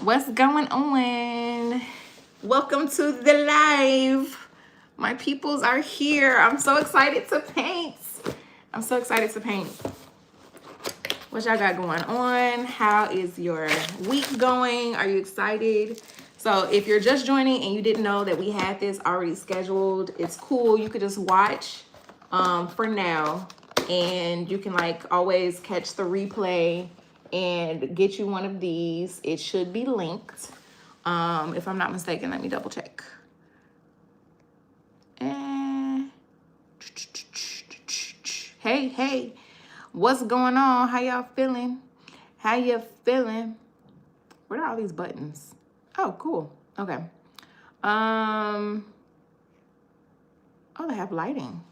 What's going on? Welcome to the live. My peoples are here. I'm so excited to paint. I'm so excited to paint. What y'all got going on? How is your week going? Are you excited? So if you're just joining and you didn't know that we had this already scheduled, it's cool. You could just watch for now, and you can like always catch the replay and get you one of these. It should be linked. If I'm not mistaken, let me double check. Hey, what's going on? How y'all feeling? How you feeling? What are all these buttons? Oh, cool. Okay. Oh, they have lighting.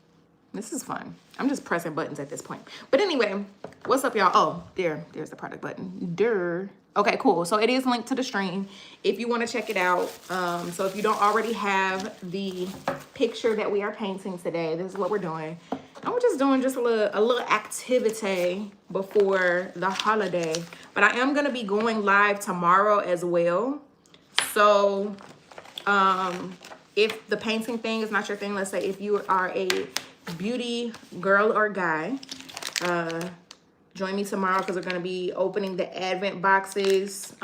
This is fun. I'm just pressing buttons at this point. But anyway, what's up, y'all? Oh, there's the product button. Okay, cool. So it is linked to the stream if you want to check it out. So if you don't already have the picture that we are painting today, this is what we're doing. And we're just doing just a little activity before the holiday. But I am going to be going live tomorrow as well. So if the painting thing is not your thing, let's say if you are a beauty girl or guy, join me tomorrow because we're going to be opening the advent boxes.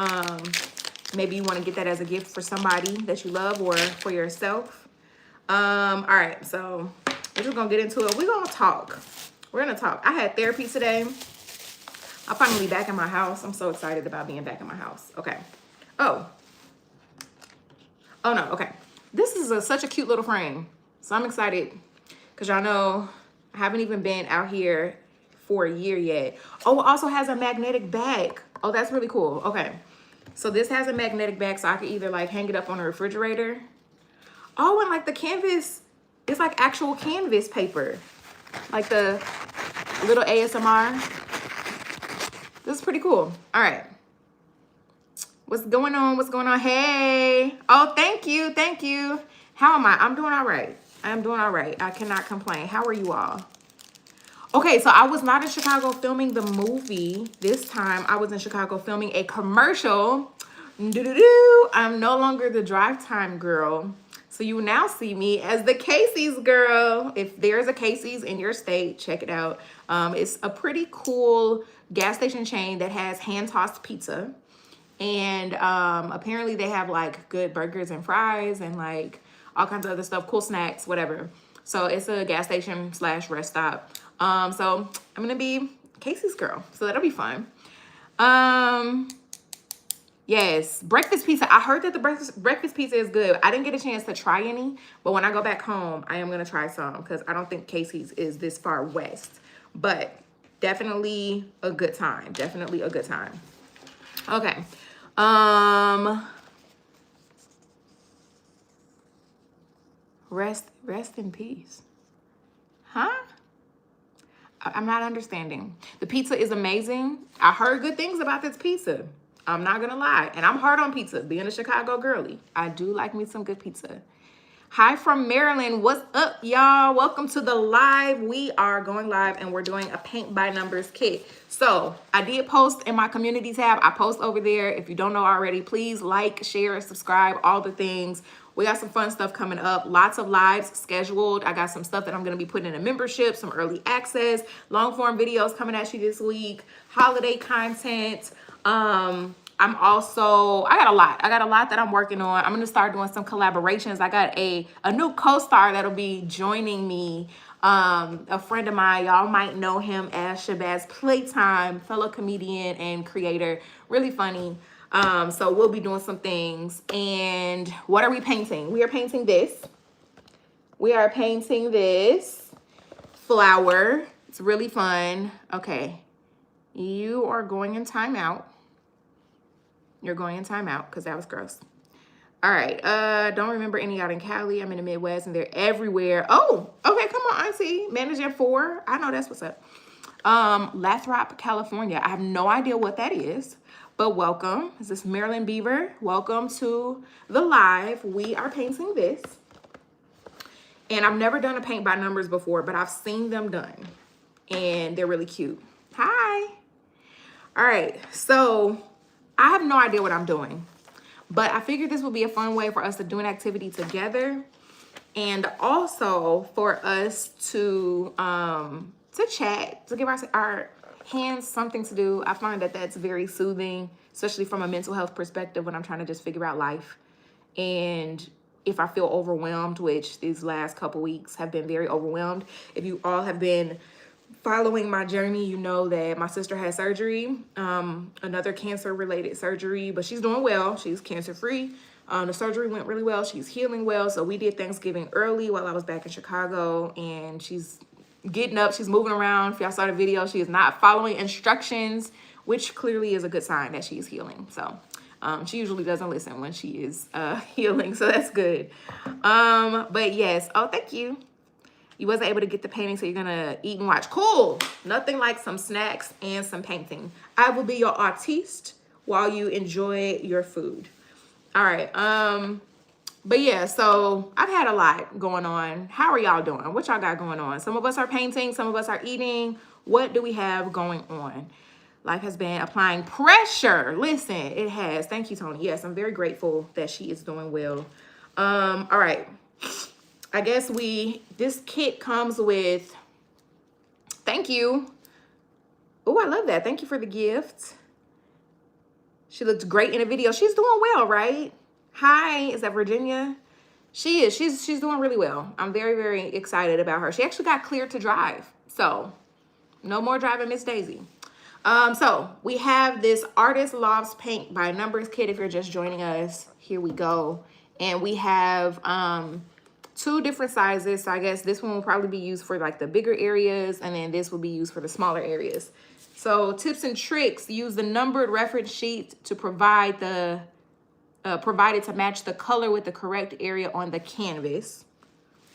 Maybe you want to get that as a gift for somebody that you love or for yourself. All right, so we're just going to get into it. We're going to talk. We're going to talk. I had therapy today. I'm finally back in my house. I'm so excited about being back in my house. Okay. Oh no, okay. This is such a cute little frame. So I'm excited because y'all know I haven't even been out here for a year yet. Oh, it also has a magnetic back. Oh, that's really cool. Okay. So this has a magnetic back, so I could either like hang it up on a refrigerator. Oh, and like the canvas, it's like actual canvas paper. Like the little ASMR. This is pretty cool. All right. What's going on? What's going on? Hey. Oh, thank you. Thank you. How am I? I'm doing all right. I'm doing all right. I cannot complain. How are you all? Okay, so I was not in Chicago filming the movie this time. I was in Chicago filming a commercial. I'm no longer the drive time girl. So you will now see me as the Casey's girl. If there's a Casey's in your state, check it out. It's a pretty cool gas station chain that has hand-tossed pizza. And apparently they have like good burgers and fries and like all kinds of other stuff, cool snacks, whatever. So it's a gas station / rest stop. So I'm gonna be Casey's girl, so that'll be fun. Yes, breakfast pizza. I heard that the breakfast pizza is good. I didn't get a chance to try any, but when I go back home, I am gonna try some because I don't think Casey's is this far west. But definitely a good time. Definitely a good time. Okay. Rest in peace. Huh? I'm not understanding. The pizza is amazing. I heard good things about this pizza. I'm not gonna lie. And I'm hard on pizza, being a Chicago girly. I do like me some good pizza. Hi from Maryland. What's up, y'all? Welcome to the live. We are going live and we're doing a paint by numbers kit. So I did post in my community tab. I post over there. If you don't know already, please like, share, subscribe, all the things. We got some fun stuff coming up. Lots of lives scheduled. I got some stuff that I'm going to be putting in a membership, some early access, long form videos coming at you this week, holiday content. I got a lot that I'm working on. I'm going to start doing some collaborations. I got a new co-star that'll be joining me. A friend of mine, y'all might know him as Shabazz Playtime, fellow comedian and creator, really funny. So we'll be doing some things. And what are we painting? We are painting this. We are painting this flower. It's really fun. Okay. You are going in timeout. You're going in timeout because that was gross. All right. Don't remember any out in Cali. I'm in the Midwest and they're everywhere. Oh, okay. Come on, Auntie. Manager 4. I know that's what's up. Lathrop, California. I have no idea what that is, but welcome. This is Marilyn Beaver. Welcome to the live. We are painting this. And I've never done a paint by numbers before, but I've seen them done. And they're really cute. Hi. All right. So I have no idea what I'm doing. But I figured this would be a fun way for us to do an activity together, and also for us to chat, to give our hands something to do. I find that that's very soothing, especially from a mental health perspective when I'm trying to just figure out life. And if I feel overwhelmed, which these last couple weeks have been very overwhelmed. If you all have been following my journey, you know that my sister had surgery, another cancer-related surgery, but she's doing well. She's cancer-free. The surgery went really well. She's healing well. So we did Thanksgiving early while I was back in Chicago, and she's getting up. She's moving around. If y'all saw the video, she is not following instructions, which clearly is a good sign that she's healing. So she usually doesn't listen when she is healing, so that's good. But yes, oh, thank you. You wasn't able to get the painting, so you're gonna eat and watch. Cool. Nothing like some snacks and some painting. I will be your artiste while you enjoy your food. All right. But yeah, so I've had a lot going on. How are y'all doing? What y'all got going on? Some of us are painting, some of us are eating. What do we have going on? Life has been applying pressure. Listen, it has. Thank you, Tony. Yes, I'm very grateful that she is doing well. All right. I guess this kit comes with, thank you. Oh, I love that. Thank you for the gift. She looked great in a video. She's doing well, right? Hi, is that Virginia? She is. She's doing really well. I'm very, very excited about her. She actually got cleared to drive. So no more driving Miss Daisy. So we have this Artist Loves Paint by Numbers kit. If you're just joining us, here we go. And we have 2 different sizes. So I guess this one will probably be used for like the bigger areas, and then this will be used for the smaller areas. So tips and tricks: use the numbered reference sheet to provide provided to match the color with the correct area on the canvas.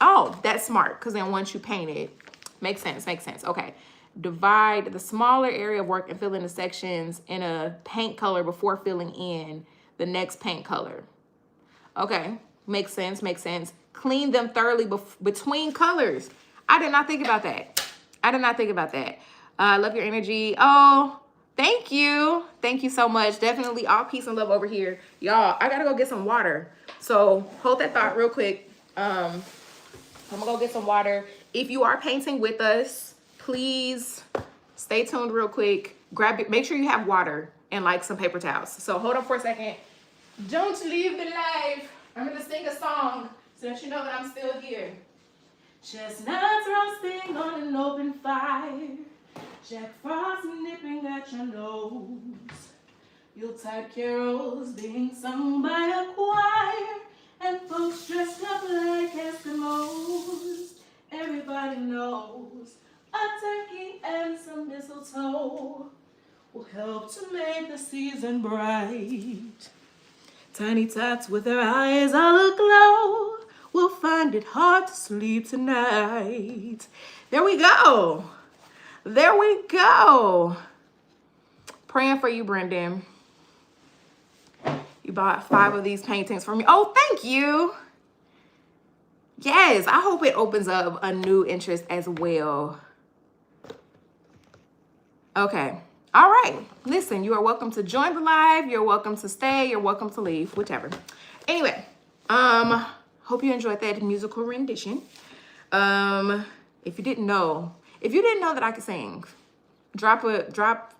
Oh, that's smart, because then once you paint it, makes sense. Okay. Divide the smaller area of work and fill in the sections in a paint color before filling in the next paint color. Okay, makes sense. Clean them thoroughly between colors. I did not think about that. I love your energy. Oh, thank you. Thank you so much. Definitely all peace and love over here. Y'all, I gotta go get some water. So hold that thought real quick. I'm gonna go get some water. If you are painting with us, please stay tuned real quick. Grab it. Make sure you have water and like some paper towels. So hold on for a second. Don't leave the live. I'm gonna sing a song so that you know that I'm still here. Chestnuts roasting on an open fire. Jack Frost nipping at your nose. Yuletide carols being sung by a choir. And folks dressed up like Eskimos. Everybody knows a turkey and some mistletoe will help to make the season bright. Tiny tots with their eyes all aglow will find it hard to sleep tonight. There we go. Praying for you, Brendan. You bought 5 of these paintings for me. Oh, thank you. Yes, I hope it opens up a new interest as well. Okay. All right. Listen, you are welcome to join the live. You're welcome to stay. You're welcome to leave, whichever. Anyway, hope you enjoyed that musical rendition. If you didn't know that I could sing, drop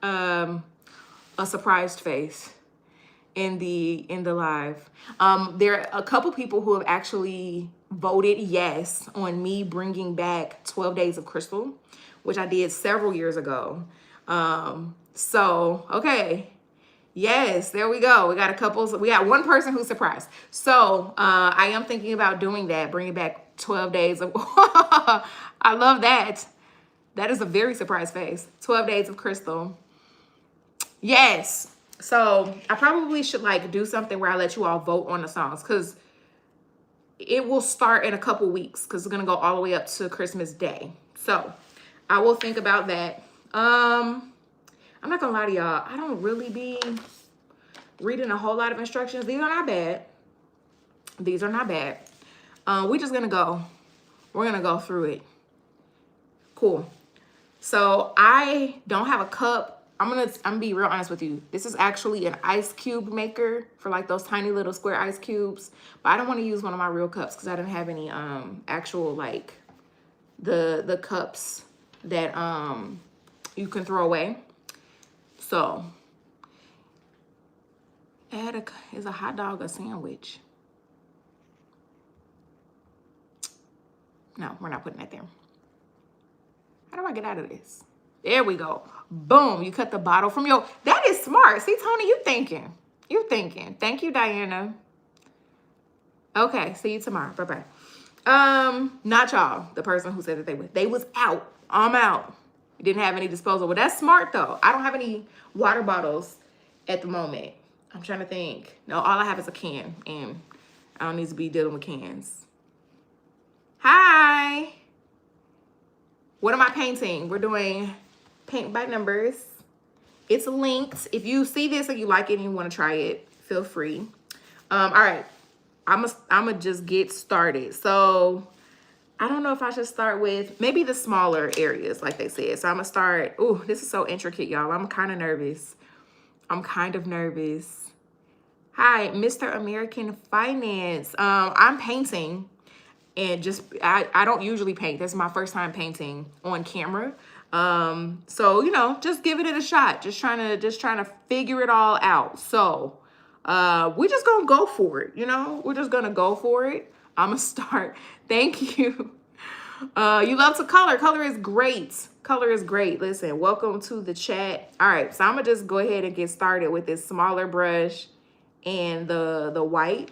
a surprised face in the live. There are a couple people who have actually voted yes on me bringing back 12 Days of Crystal, which I did several years ago. So, okay. Yes, there we go. We got one person who's surprised. So, I am thinking about doing that, bringing back 12 days of, I love that. That is a very surprised face. 12 Days of Crystal. Yes. So, I probably should do something where I let you all vote on the songs, because it will start in a couple weeks, because it's going to go all the way up to Christmas Day. So, I will think about that. I'm not gonna lie to y'all, I don't really be reading a whole lot of instructions. These are not bad. We're gonna go through it. Cool. So I don't have a cup I'm gonna be real honest with you. This is actually an ice cube maker for like those tiny little square ice cubes. But I don't want to use one of my real cups because I didn't have any actual like the cups that you can throw away. So is a hot dog a sandwich? No, we're not putting that there. How do I get out of this? There we go. Boom. You cut the bottle from your... That is smart. See, Tony, you thinking. You thinking. Thank you, Diana. Okay. See you tomorrow. Bye-bye. Not y'all. The person who said that they was out. I'm out. Didn't have any disposal. Well, that's smart, though. I don't have any water bottles at the moment. I'm trying to think. No, all I have is a can. And I don't need to be dealing with cans. Hi. What am I painting? We're doing paint by numbers. It's linked. If you see this and you like it and you want to try it, feel free. All right. I'm just get started. So I don't know if I should start with maybe the smaller areas, like they said. So I'm gonna start. Ooh, this is so intricate, y'all. I'm kind of nervous. Hi, Mr. American Finance. I'm painting. And just, I don't usually paint. This is my first time painting on camera. So, you know, just giving it a shot. Just trying to figure it all out. So, we're just going to go for it. You know, we're just going to go for it. I'm going to start. Thank you. You love to color. Color is great. Color is great. Listen, welcome to the chat. All right. So I'm going to just go ahead and get started with this smaller brush and the white.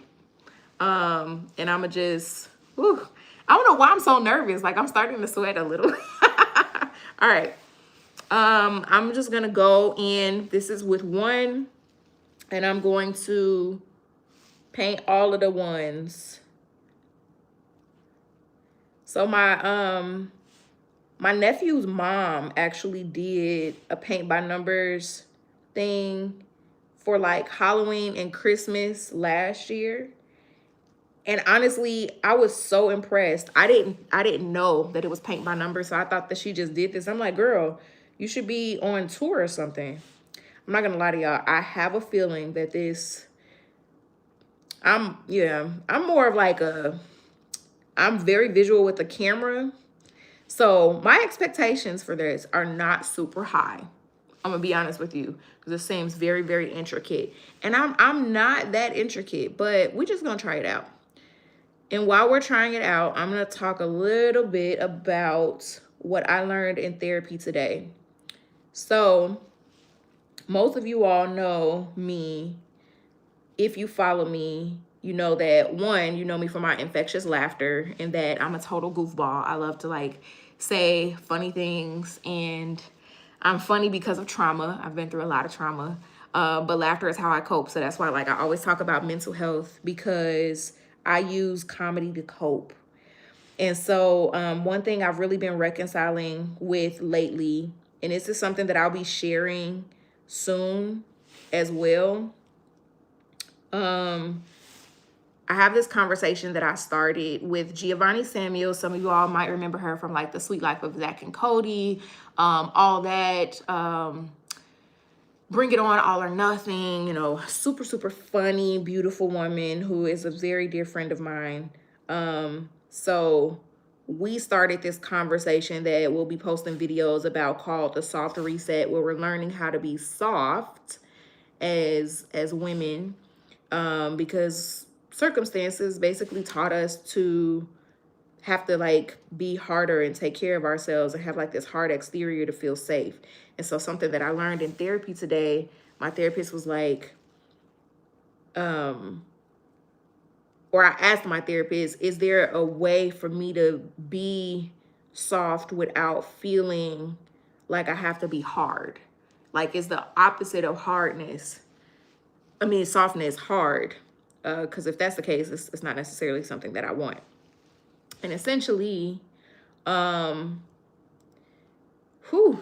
And I'm going to just... Whew. I don't know why I'm so nervous. Like I'm starting to sweat a little. All right. I'm just going to go in. This is with one. And I'm going to paint all of the ones. So my nephew's mom actually did a paint by numbers thing for like Halloween and Christmas last year. And honestly, I was so impressed. I didn't know that it was paint by numbers, so I thought that she just did this. I'm like, girl, you should be on tour or something. I'm not gonna lie to y'all. I have a feeling that I'm more of like I'm very visual with the camera. So my expectations for this are not super high. I'm gonna be honest with you, because it seems very, very intricate. And I'm not that intricate, but we're just gonna try it out. And while we're trying it out, I'm going to talk a little bit about what I learned in therapy today. So most of you all know me. If you follow me, you know that one, you know me for my infectious laughter and that I'm a total goofball. I love to like say funny things, and I'm funny because of trauma. I've been through a lot of trauma, but laughter is how I cope. So that's why like I always talk about mental health, because I use comedy to cope. And so one thing I've really been reconciling with lately, and this is something that I'll be sharing soon as well. I have this conversation that I started with Giovanni Samuels. Some of you all might remember her from like The Sweet Life of Zach and Cody, all that. Bring It On, All or Nothing, you know, super, super funny, beautiful woman who is a very dear friend of mine. So we started this conversation that we'll be posting videos about called The Soft Reset, where we're learning how to be soft as women, because circumstances basically taught us to have to like be harder and take care of ourselves and have like this hard exterior to feel safe. And so something that I learned in therapy today, my therapist was like, or I asked my therapist, is there a way for me to be soft without feeling like I have to be hard? Like, is the opposite of hardness, softness, hard? Because if that's the case, it's not necessarily something that I want. And essentially,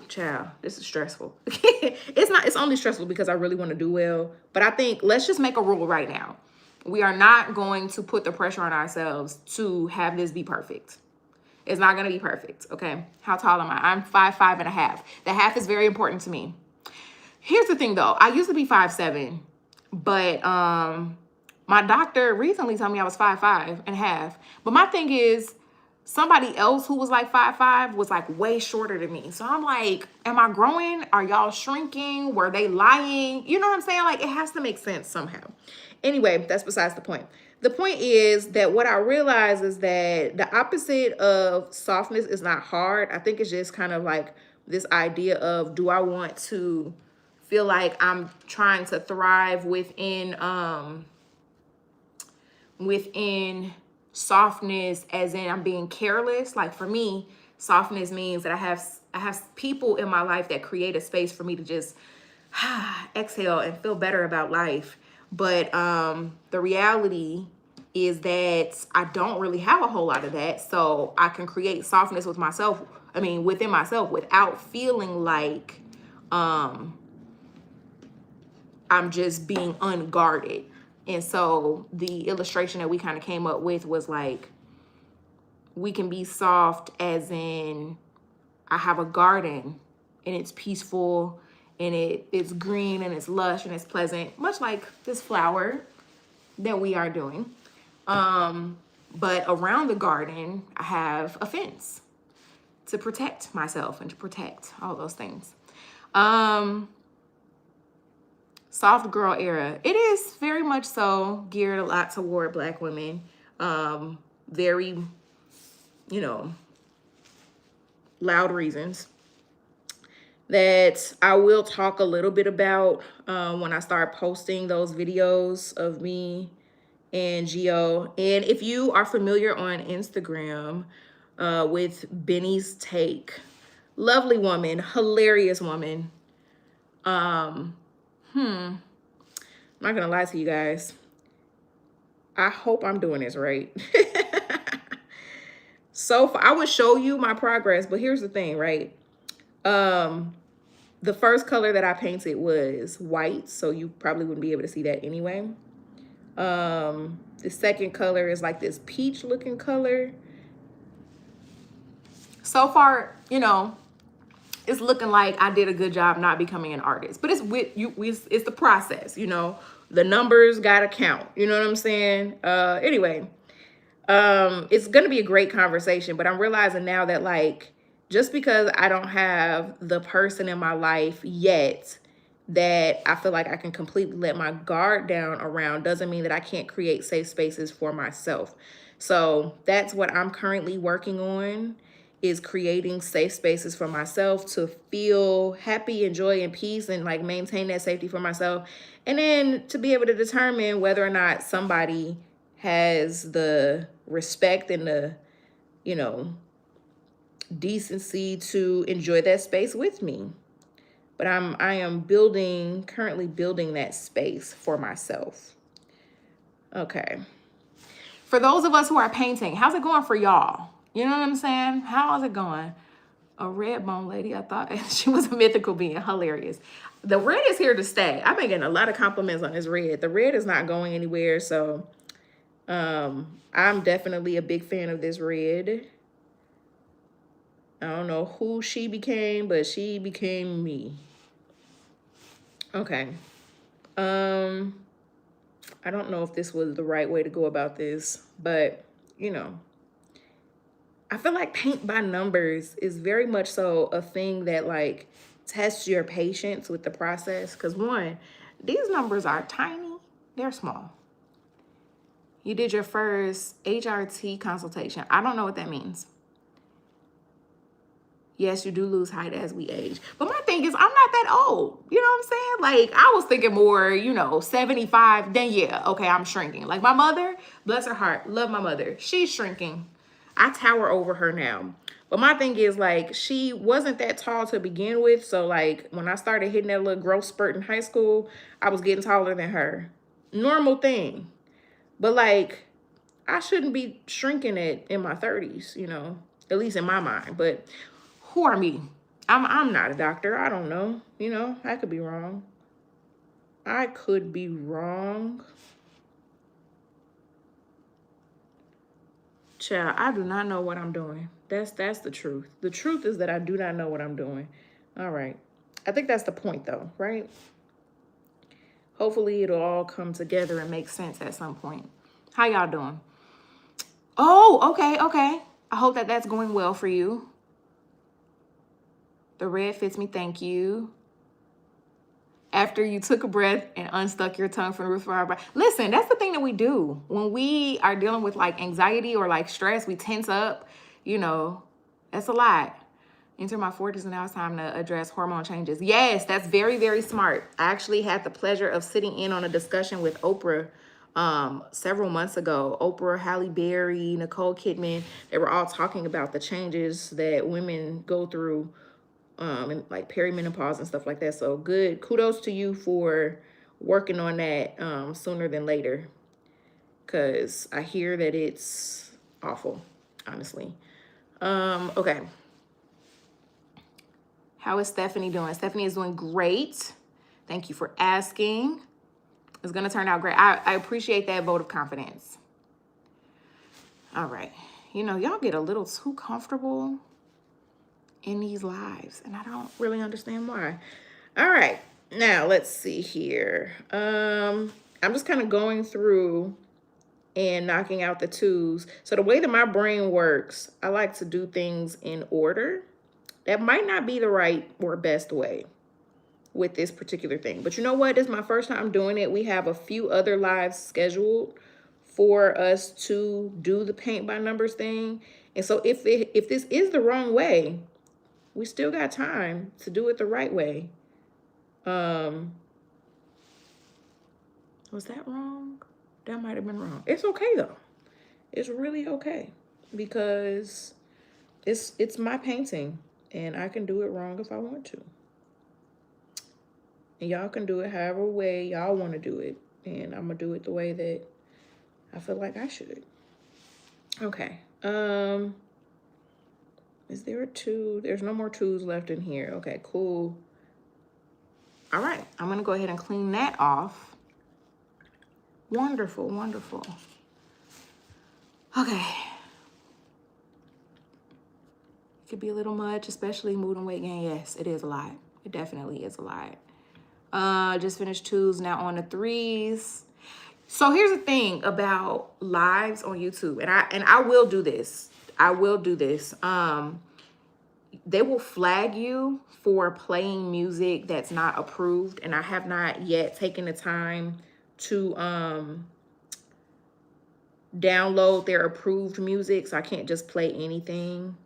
child, this is stressful. It's only stressful because I really want to do well. But I think let's just make a rule right now. We are not going to put the pressure on ourselves to have this be perfect. It's not going to be perfect, okay? How tall am I? I'm 5'5.5". The half is very important to me. Here's the thing though. I used to be 5'7", but my doctor recently told me I was 5'5.5". But my thing is, somebody else who was like 5'5" was like way shorter than me. So I'm like, am I growing? Are y'all shrinking? Were they lying? You know what I'm saying? Like, it has to make sense somehow. Anyway, that's besides the point. The point is that what I realize is that the opposite of softness is not hard. I think it's just kind of like this idea of, do I want to feel like I'm trying to thrive within softness, as in I'm being careless. Like for me, softness means that I have people in my life that create a space for me to just exhale and feel better about life. But the reality is that I don't really have a whole lot of that. So I can create softness with myself, within myself, without feeling like I'm just being unguarded. And so the illustration that we kind of came up with was like, we can be soft as in, I have a garden and it's peaceful and it's green and it's lush and it's pleasant, much like this flower that we are doing. But around the garden, I have a fence to protect myself and to protect all those things. Soft girl era. It is very much so geared a lot toward Black women. Very, loud reasons that I will talk a little bit about when I start posting those videos of me and Gio. And if you are familiar on Instagram with Benny's Take, lovely woman, hilarious woman. I'm not gonna lie to you guys. I hope I'm doing this right. So I would show you my progress, but here's the thing, right? The first color that I painted was white, so you probably wouldn't be able to see that anyway. The second color is like this peach looking color. So far, it's looking like I did a good job not becoming an artist, but it's it's the process, the numbers gotta count. You know what I'm saying? Anyway, it's gonna be a great conversation, but I'm realizing now that like, just because I don't have the person in my life yet that I feel like I can completely let my guard down around doesn't mean that I can't create safe spaces for myself. So that's what I'm currently working on, is creating safe spaces for myself to feel happy and joy and peace and like maintain that safety for myself. And then to be able to determine whether or not somebody has the respect and the, decency to enjoy that space with me. But I am currently building that space for myself. Okay. For those of us who are painting, how's it going for y'all? You know what I'm saying? How is it going? A red bone lady, I thought she was a mythical being. Hilarious. The red is here to stay. I've been getting a lot of compliments on this red. The red is not going anywhere, so I'm definitely a big fan of this red. I don't know who she became, but she became me. Okay. I don't know if this was the right way to go about this, but I feel like paint by numbers is very much so a thing that like tests your patience with the process. Because one, these numbers are tiny, they're small. You did your first HRT consultation. I don't know what that means. Yes, you do lose height as we age. But my thing is, I'm not that old. You know what I'm saying? Like, I was thinking more, 75. Then, yeah, okay, I'm shrinking. Like, my mother, bless her heart, love my mother. She's shrinking. I tower over her now. But my thing is, like, she wasn't that tall to begin with. So, like, when I started hitting that little growth spurt in high school, I was getting taller than her. Normal thing. But, like, I shouldn't be shrinking it in my 30s, at least in my mind. But who are me? I'm not a doctor. I don't know. I could be wrong. I could be wrong. Child, I do not know what I'm doing. That's the truth. The truth is that I do not know what I'm doing. All right. I think that's the point though, right? Hopefully it'll all come together and make sense at some point. How y'all doing? Oh, okay, okay. I hope that that's going well for you. The red fits me, thank you. After you took a breath and unstuck your tongue from the roof of our body. Listen, that's the thing that we do. When we are dealing with like anxiety or like stress, we tense up, you know, that's a lot. Enter my 40s and now it's time to address hormone changes. Yes, that's very, very smart. I actually had the pleasure of sitting in on a discussion with Oprah several months ago. Oprah, Halle Berry, Nicole Kidman, they were all talking about the changes that women go through and like perimenopause and stuff like that. So good, kudos to you for working on that sooner than later, because I hear that it's awful, honestly. Okay. How is Stephanie doing? Stephanie is doing great. Thank you for asking. It's gonna turn out great. I appreciate that vote of confidence. All right. You know, y'all get a little too comfortable in these lives, and I don't really understand why. All right, now let's see here. I'm just kind of going through and knocking out the twos. So the way that my brain works, I like to do things in order. That might not be the right or best way with this particular thing, but you know what? This is my first time doing it. We have a few other lives scheduled for us to do the paint by numbers thing, and so if this is the wrong way, we still got time to do it the right way. Was that wrong? That might have been wrong. It's okay though. It's really okay, because it's my painting and I can do it wrong if I want to. And y'all can do it however way y'all want to do it. And I'm gonna do it the way that I feel like I should. Okay. Is there a two? There's no more twos left in here. Okay, cool. All right, I'm gonna go ahead and clean that off. Wonderful, wonderful. Okay. It could be a little much, especially mood and weight gain. Yes, it is a lot. It definitely is a lot. Just finished twos, now on the threes. So here's the thing about lives on YouTube, and I will do this. I will do this. They will flag you for playing music that's not approved, and I have not yet taken the time to download their approved music, so I can't just play anything,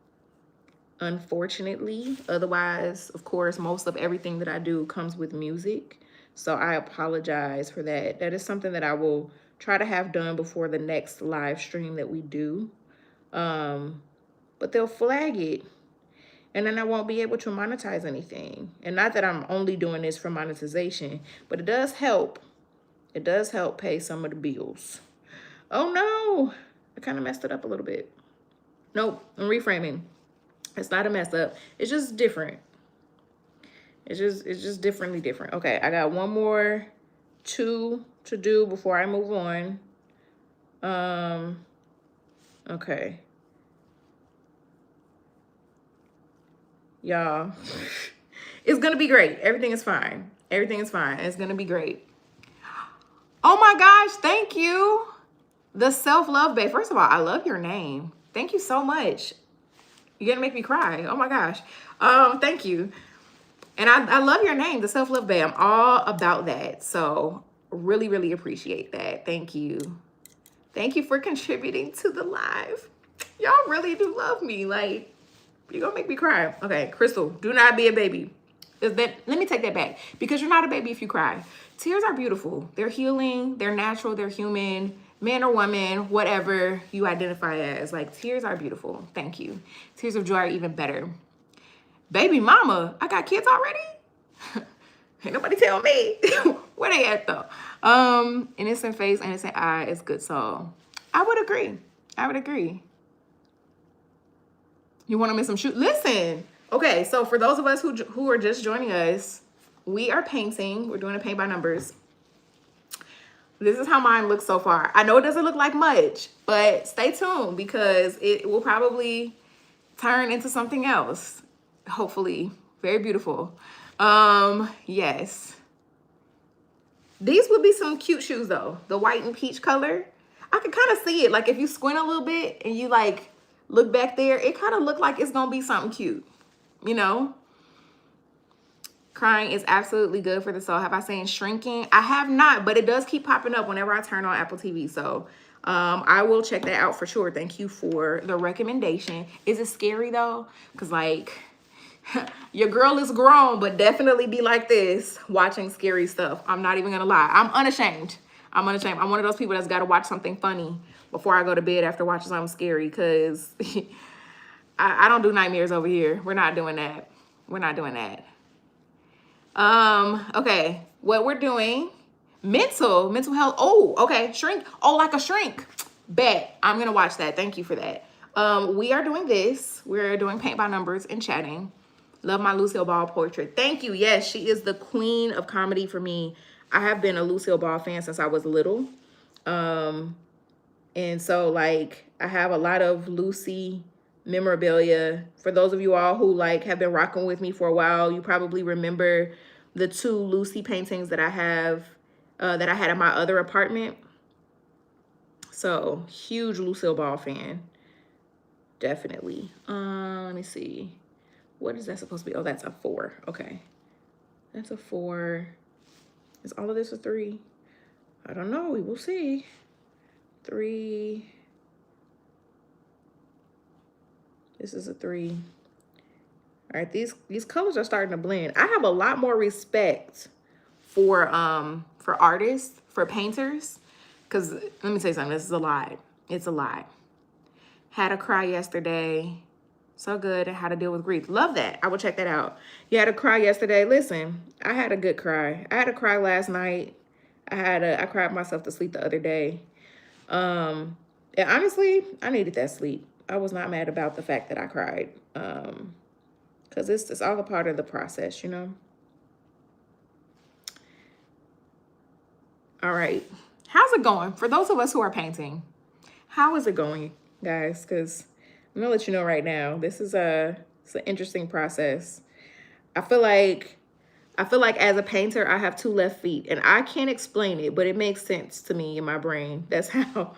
unfortunately. Otherwise, of course, most of everything that I do comes with music, so I apologize for that. That is something that I will try to have done before the next live stream that we do. But they'll flag it, and then I won't be able to monetize anything. And not that I'm only doing this for monetization, but it does help. It does help pay some of the bills. Oh no, I kind of messed it up a little bit. Nope, I'm reframing. It's not a mess up. It's just different. It's just differently different. Okay, I got one more two to do before I move on. Okay. Y'all, it's gonna be great. Everything is fine. Everything is fine. It's gonna be great. Oh my gosh, thank you. The Self-Love Babe. First of all, I love your name. Thank you so much. You're gonna make me cry. Oh my gosh. Thank you. And I love your name, The Self-Love Babe. I'm all about that. So really, really appreciate that. Thank you. Thank you for contributing to the live. Y'all really do love me. Like, you're gonna make me cry. Okay, Crystal, do not be a baby. Let me take that back, because you're not a baby if you cry. Tears are beautiful. They're healing, they're natural, they're human, man or woman, whatever you identify as. Like, tears are beautiful. Thank you. Tears of joy are even better. Baby mama, I got kids already? Ain't nobody tell me. Where they at though? Innocent face, innocent eye is good soul. I would agree. I would agree. You want to miss some shoot? Listen. Okay, so for those of us who are just joining us, we are painting. We're doing a paint by numbers. This is how mine looks so far. I know it doesn't look like much, but stay tuned, because it will probably turn into something else. Hopefully, very beautiful. Yes. These would be some cute shoes though. The white and peach color. I can kind of see it. Like if you squint a little bit and you like look back there, it kind of look like it's gonna be something cute, you know? Crying is absolutely good for the soul. Have I seen Shrinking? I have not, but it does keep popping up whenever I turn on Apple TV. So I will check that out for sure. Thank you for the recommendation. Is it scary though? Because like your girl is grown, but definitely be like this watching scary stuff. I'm not even gonna lie. I'm unashamed. I'm unashamed. I'm one of those people that's got to watch something funny before I go to bed after watching something scary, because I don't do nightmares over here. We're not doing that. We're not doing that. Okay, what we're doing, mental health. Oh, okay, shrink. Oh, like a shrink. Bet. I'm gonna watch that. Thank you for that. We are doing this. We're doing paint by numbers and chatting. Love my Lucille Ball portrait. Thank you. Yes, she is the queen of comedy for me. I have been a Lucille Ball fan since I was little. And so like I have a lot of Lucy memorabilia. For those of you all who like have been rocking with me for a while, you probably remember the 2 Lucy paintings that I have, that I had in my other apartment. So huge Lucille Ball fan, definitely. Let me see. What is that supposed to be? Oh, that's a 4. Okay. That's a 4. Is all of this a 3? I don't know. We will see. 3. This is a 3. All right, these colors are starting to blend. I have a lot more respect for artists, for painters, because let me say something. This is a lie. It's a lie. Had a cry yesterday. So good at how to deal with grief. Love that. I will check that out. You had a cry yesterday. Listen, I had a good cry. I had a cry last night. I cried myself to sleep the other day. And honestly, I needed that sleep. I was not mad about the fact that I cried. Because it's all a part of the process, you know? All right. How's it going? For those of us who are painting, how is it going, guys? Because I'm going to let you know right now, this is it's an interesting process. I feel like as a painter, I have 2 left feet, and I can't explain it, but it makes sense to me in my brain. That's how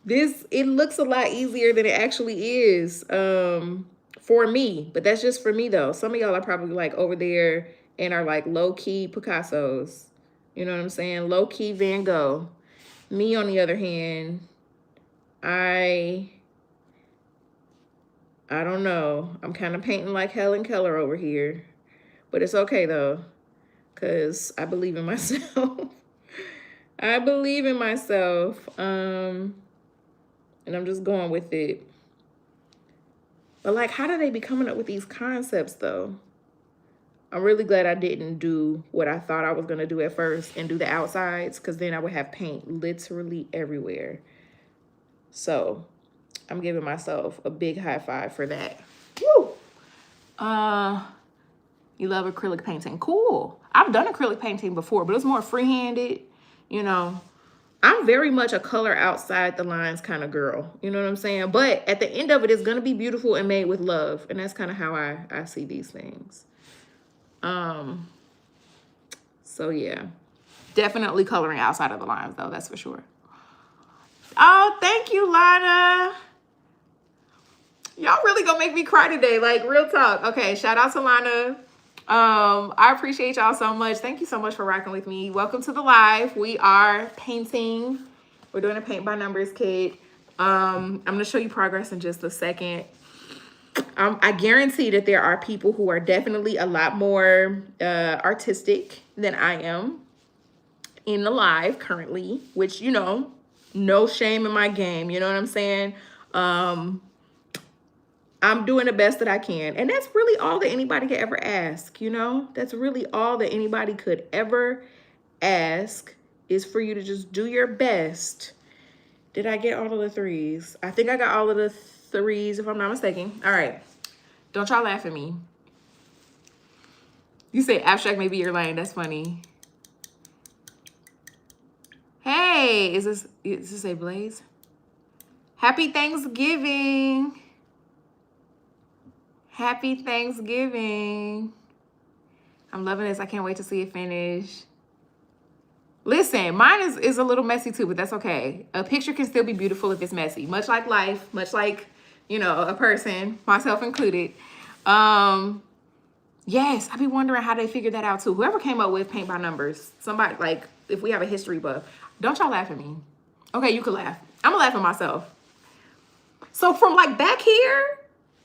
it looks a lot easier than it actually is for me, but that's just for me though. Some of y'all are probably like over there and are like low-key Picassos. You know what I'm saying? Low-key Van Gogh. Me, on the other hand, I don't know. I'm kind of painting like Helen Keller over here. But it's okay, though, because I believe in myself. I believe in myself. And I'm just going with it. But, like, how do they be coming up with these concepts, though? I'm really glad I didn't do what I thought I was going to do at first and do the outsides, because then I would have paint literally everywhere. So I'm giving myself a big high five for that. Woo! You love acrylic painting. Cool. I've done acrylic painting before, but it's more free-handed. You know, I'm very much a color outside the lines kind of girl. You know what I'm saying? But at the end of it, it's going to be beautiful and made with love. And that's kind of how I see these things. So yeah, definitely coloring outside of the lines though. That's for sure. Oh, thank you, Lana. Y'all really gonna make me cry today. Like, real talk. Okay, shout out to Lana. I appreciate y'all so much. Thank you so much for rocking with me. Welcome to the live. We are painting. We're doing a paint by numbers kit. I'm gonna show you progress in just a second. I guarantee that there are people who are definitely a lot more artistic than I am in the live currently, which, you know, no shame in my game. You know what I'm saying? I'm doing the best that I can. And that's really all that anybody could ever ask, you know? That's really all that anybody could ever ask, is for you to just do your best. Did I get all of the 3s? I think I got all of the 3s, if I'm not mistaken. All right. Don't y'all laugh at me. You say abstract may be your lane. That's funny. Hey, is this a Blaze? Happy I'm loving this. I can't wait to see it finish. Listen, mine is a little messy too, but that's okay. A picture can still be beautiful if it's messy. Much like life, much like, you know, a person, myself included. Yes, I be wondering how they figured that out too. Whoever came up with paint by numbers, somebody, like, if we have a history buff, don't y'all laugh at me. Okay, you can laugh. I'm gonna laugh at myself. So from like back here,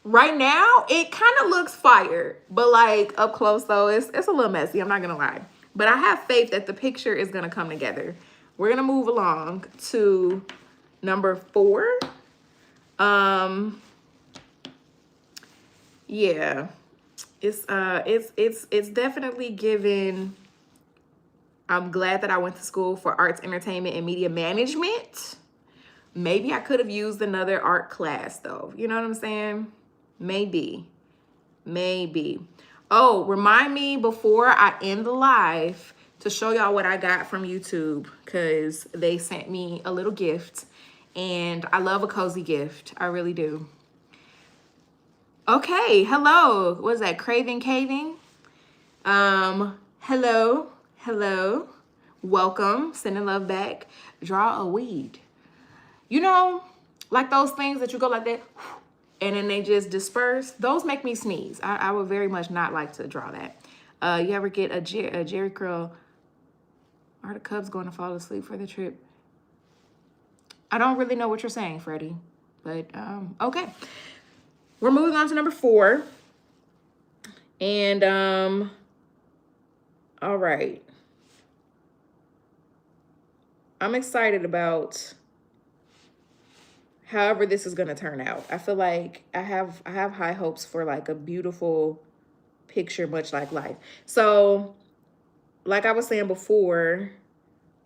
right now, it kind of looks fire, but like up close though, it's a little messy. I'm not gonna lie, but I have faith that the picture is gonna come together. We're gonna move along to number 4. Yeah, it's definitely given. I'm glad that I went to school for arts, entertainment, and media management. Maybe I could have used another art class though. You know what I'm saying? Maybe. Oh, remind me before I end the live to show y'all what I got from YouTube, because they sent me a little gift and I love a cozy gift. I really do. Okay, hello. What is that? Craving Caving? Hello. Welcome. Sending love back. Draw a weed. You know, like those things that you go like that and then they just disperse. Those make me sneeze. I would very much not like to draw that. You ever get a Jerry curl? Are the Cubs going to fall asleep for the trip? I don't really know what you're saying, Freddie, but okay. We're moving on to number 4. And all right. I'm excited about however this is going to turn out. I feel like I have high hopes for like a beautiful picture, much like life. So like I was saying before,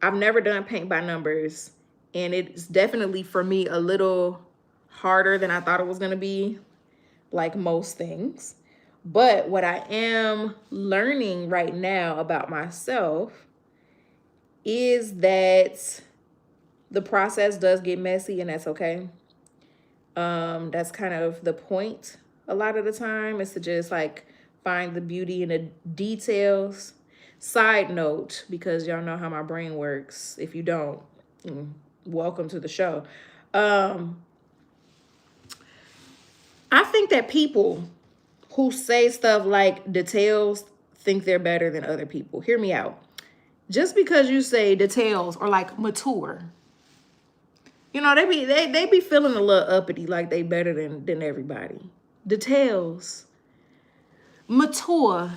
I've never done paint by numbers, and it's definitely for me a little harder than I thought it was going to be, like most things. But what I am learning right now about myself is that the process does get messy, and that's okay. That's kind of the point a lot of the time, is to just like find the beauty in the details. Side note, because y'all know how my brain works. If you don't, welcome to the show. I think that people who say stuff like details think they're better than other people. Hear me out. Just because you say details or like mature, you know, they be feeling a little uppity, like they better than everybody. Details. Mature.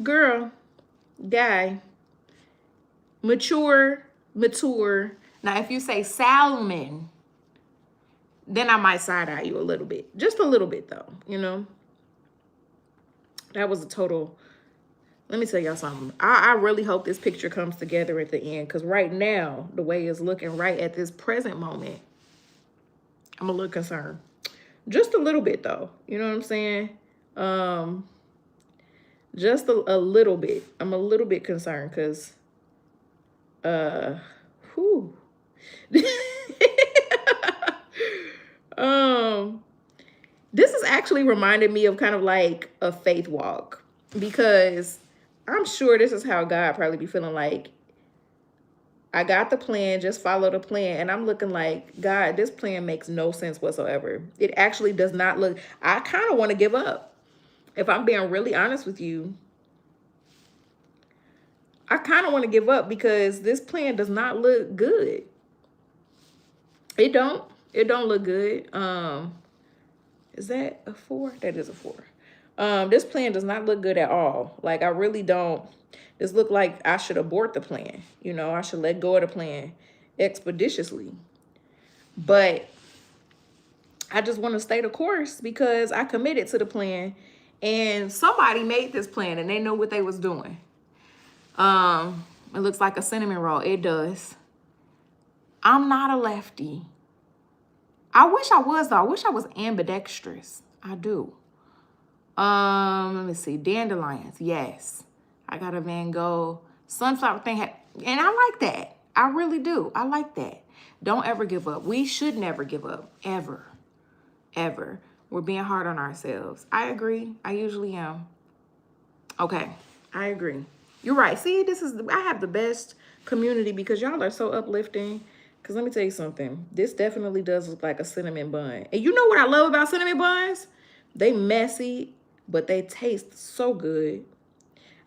Girl. Guy. Mature. Now, if you say Salmon, then I might side-eye you a little bit. Just a little bit, though, you know? That was a total... Let me tell y'all something. I really hope this picture comes together at the end, because right now, the way it's looking right at this present moment, I'm a little concerned. Just a little bit, though. You know what I'm saying? Just a little bit. I'm a little bit concerned because, this is actually reminded me of kind of like a faith walk, because I'm sure this is how God probably be feeling like, I got the plan, just follow the plan. And I'm looking like, God, this plan makes no sense whatsoever. It actually does not look, I kind of want to give up. If I'm being really honest with you, I kind of want to give up, because this plan does not look good. It don't look good. Is that a 4? That is a 4. This plan does not look good at all. Like, I really don't. This look like I should abort the plan. You know, I should let go of the plan expeditiously. But I just want to stay the course, because I committed to the plan, and somebody made this plan and they know what they was doing. It looks like a cinnamon roll. It does. I'm not a lefty. I wish I was, though. I wish I was ambidextrous. I do. Let me see. Dandelions. Yes. I got a Van Gogh sunflower thing. And I like that. I really do. I like that. Don't ever give up. We should never give up. Ever. Ever. We're being hard on ourselves. I agree. I usually am. Okay. I agree. You're right. See, I have the best community because y'all are so uplifting. Because let me tell you something. This definitely does look like a cinnamon bun. And you know what I love about cinnamon buns? They messy, but they taste so good.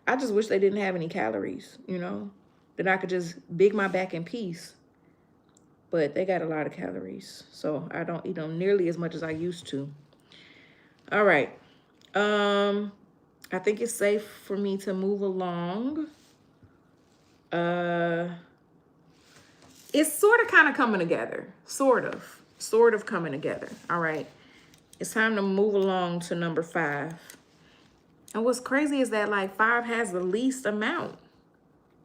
I just wish they didn't have any calories, you know? Then I could just big my back in peace. But they got a lot of calories. So I don't eat them nearly as much as I used to. All right. I think it's safe for me to move along. It's sort of kind of coming together. Sort of coming together. All right. It's time to move along to number 5. And what's crazy is that like 5 has the least amount,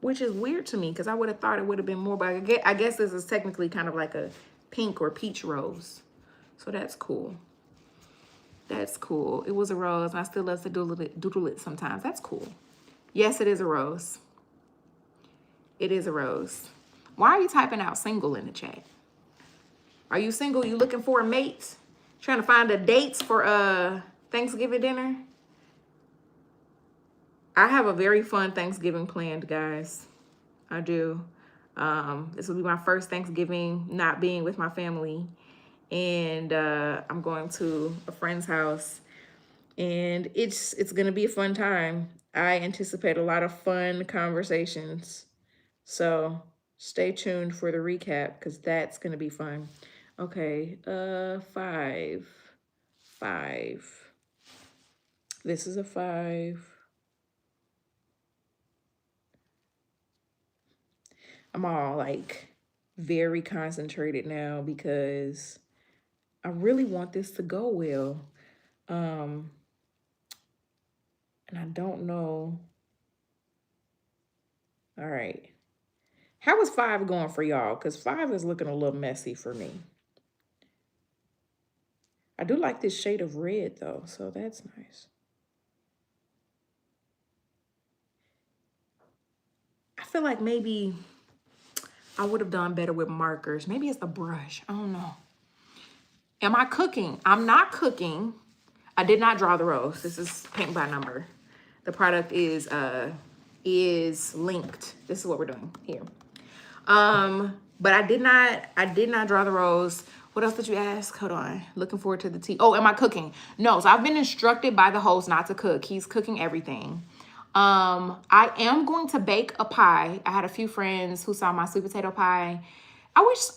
which is weird to me because I would have thought it would have been more, but I guess this is technically kind of like a pink or peach rose. So that's cool. That's cool. It was a rose, and I still love to doodle it sometimes. That's cool. Yes, it is a rose. It is a rose. Why are you typing out single in the chat? Are you single? You looking for a mate? Trying to find a dates for Thanksgiving dinner? I have a very fun Thanksgiving planned, guys. I do. This will be my first Thanksgiving not being with my family. And I'm going to a friend's house. And it's going to be a fun time. I anticipate a lot of fun conversations. So stay tuned for the recap because that's going to be fun. Okay, 5. This is a 5. I'm all like very concentrated now because I really want this to go well. And I don't know. All right. How is 5 going for y'all? Because 5 is looking a little messy for me. I do like this shade of red though, so that's nice. I feel like maybe I would have done better with markers. Maybe it's the brush. I don't know. Am I cooking? I'm not cooking. I did not draw the rose. This is paint by number. The product is linked. This is what we're doing here. But I did not draw the rose. What else did you ask? Hold on. Looking forward to the tea. Oh, am I cooking? No. So I've been instructed by the host not to cook. He's cooking everything. I am going to bake a pie. I had a few friends who saw my sweet potato pie. I wish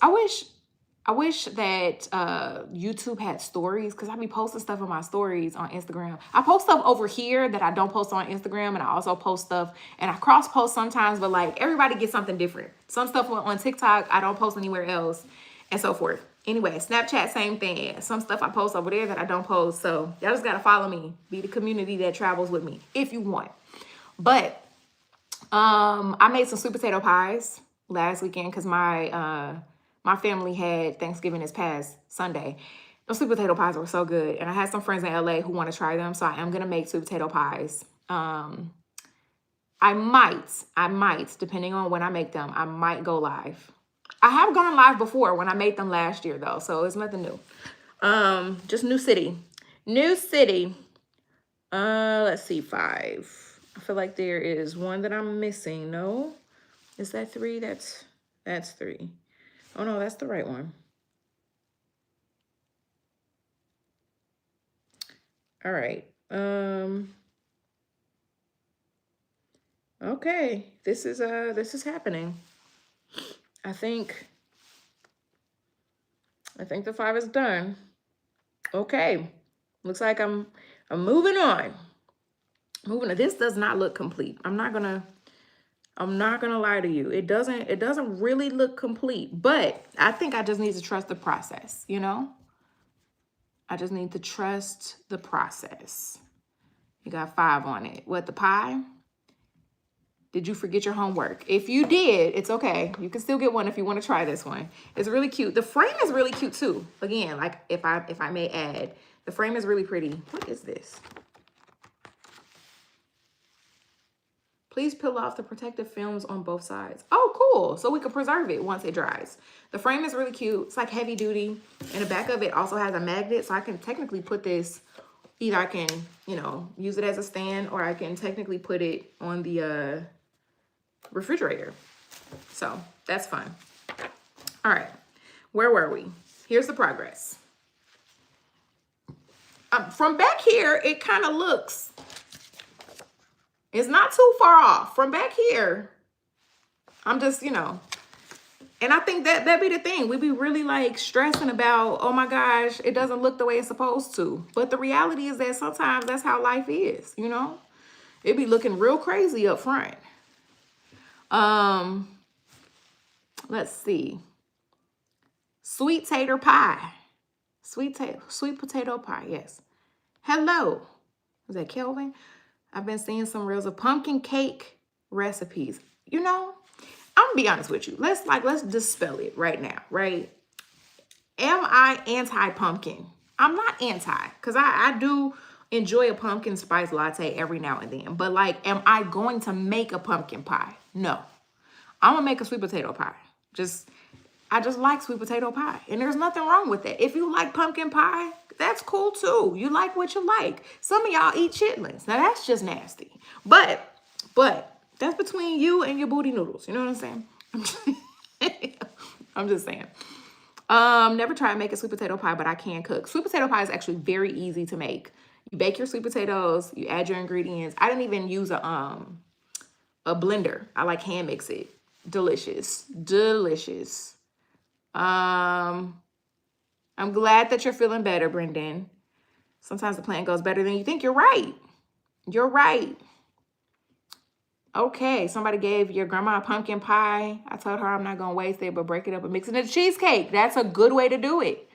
that YouTube had stories because I be posting stuff on my stories on Instagram. I post stuff over here that I don't post on Instagram, and I also post stuff and I cross post sometimes, but like everybody gets something different. Some stuff on TikTok I don't post anywhere else and so forth. Anyway, Snapchat, same thing. Some stuff I post over there that I don't post. So y'all just got to follow me. Be the community that travels with me if you want. But I made some sweet potato pies last weekend because my family had Thanksgiving this past Sunday. Those sweet potato pies were so good. And I had some friends in LA who want to try them. So I am going to make sweet potato pies. I might, depending on when I make them, I might go live. I have gone live before when I made them last year though. So it's nothing new. Just new city. Let's see, 5. I feel like there is one that I'm missing. No? Is that 3? That's 3. Oh no, that's the right one. All right. Okay. This is happening. I think the 5 is done. Okay. Looks like I'm moving on. This does not look complete. I'm not gonna lie to you. It doesn't really look complete, but I think I just need to trust the process, you know? I just need to trust the process. You got 5 on it. What, the pie? Did you forget your homework? If you did, it's okay. You can still get one if you want to try this one. It's really cute. The frame is really cute too. Again, like if I may add, the frame is really pretty. What is this? Please peel off the protective films on both sides. Oh, cool. So we can preserve it once it dries. The frame is really cute. It's like heavy duty. And the back of it also has a magnet. So I can technically put this Either I can, you know, use it as a stand, or I can technically put it on the refrigerator. So that's fun. All right, where were we? Here's the progress. From back here, it kind of looks, it's not too far off. From back here, I'm just, you know, and I think that be the thing. We be really like stressing about, oh my gosh, it doesn't look the way it's supposed to. But the reality is that sometimes that's how life is, you know? It be looking real crazy up front. Let's see. Sweet tater pie. Sweet potato pie, yes. Hello. Was that Kelvin? I've been seeing some reels of pumpkin cake recipes. You know, I'm gonna be honest with you. Let's dispel it right now, right? Am I anti-pumpkin? I'm not anti, because I do enjoy a pumpkin spice latte every now and then. But like, am I going to make a pumpkin pie? No. I'm gonna make a sweet potato pie. I just like sweet potato pie. And there's nothing wrong with that. If you like pumpkin pie, that's cool too. You like what you like. Some of y'all eat chitlins. Now that's just nasty. But that's between you and your booty noodles. You know what I'm saying? I'm just saying. Never tried making sweet potato pie, but I can cook. Sweet potato pie is actually very easy to make. You bake your sweet potatoes, you add your ingredients. I didn't even use a blender. I like hand mix it. Delicious. Delicious. I'm glad that you're feeling better, Brendan. Sometimes the plan goes better than you think. You're right. You're right. Okay, somebody gave your grandma a pumpkin pie. I told her I'm not going to waste it, but break it up and mix it into cheesecake. That's a good way to do it.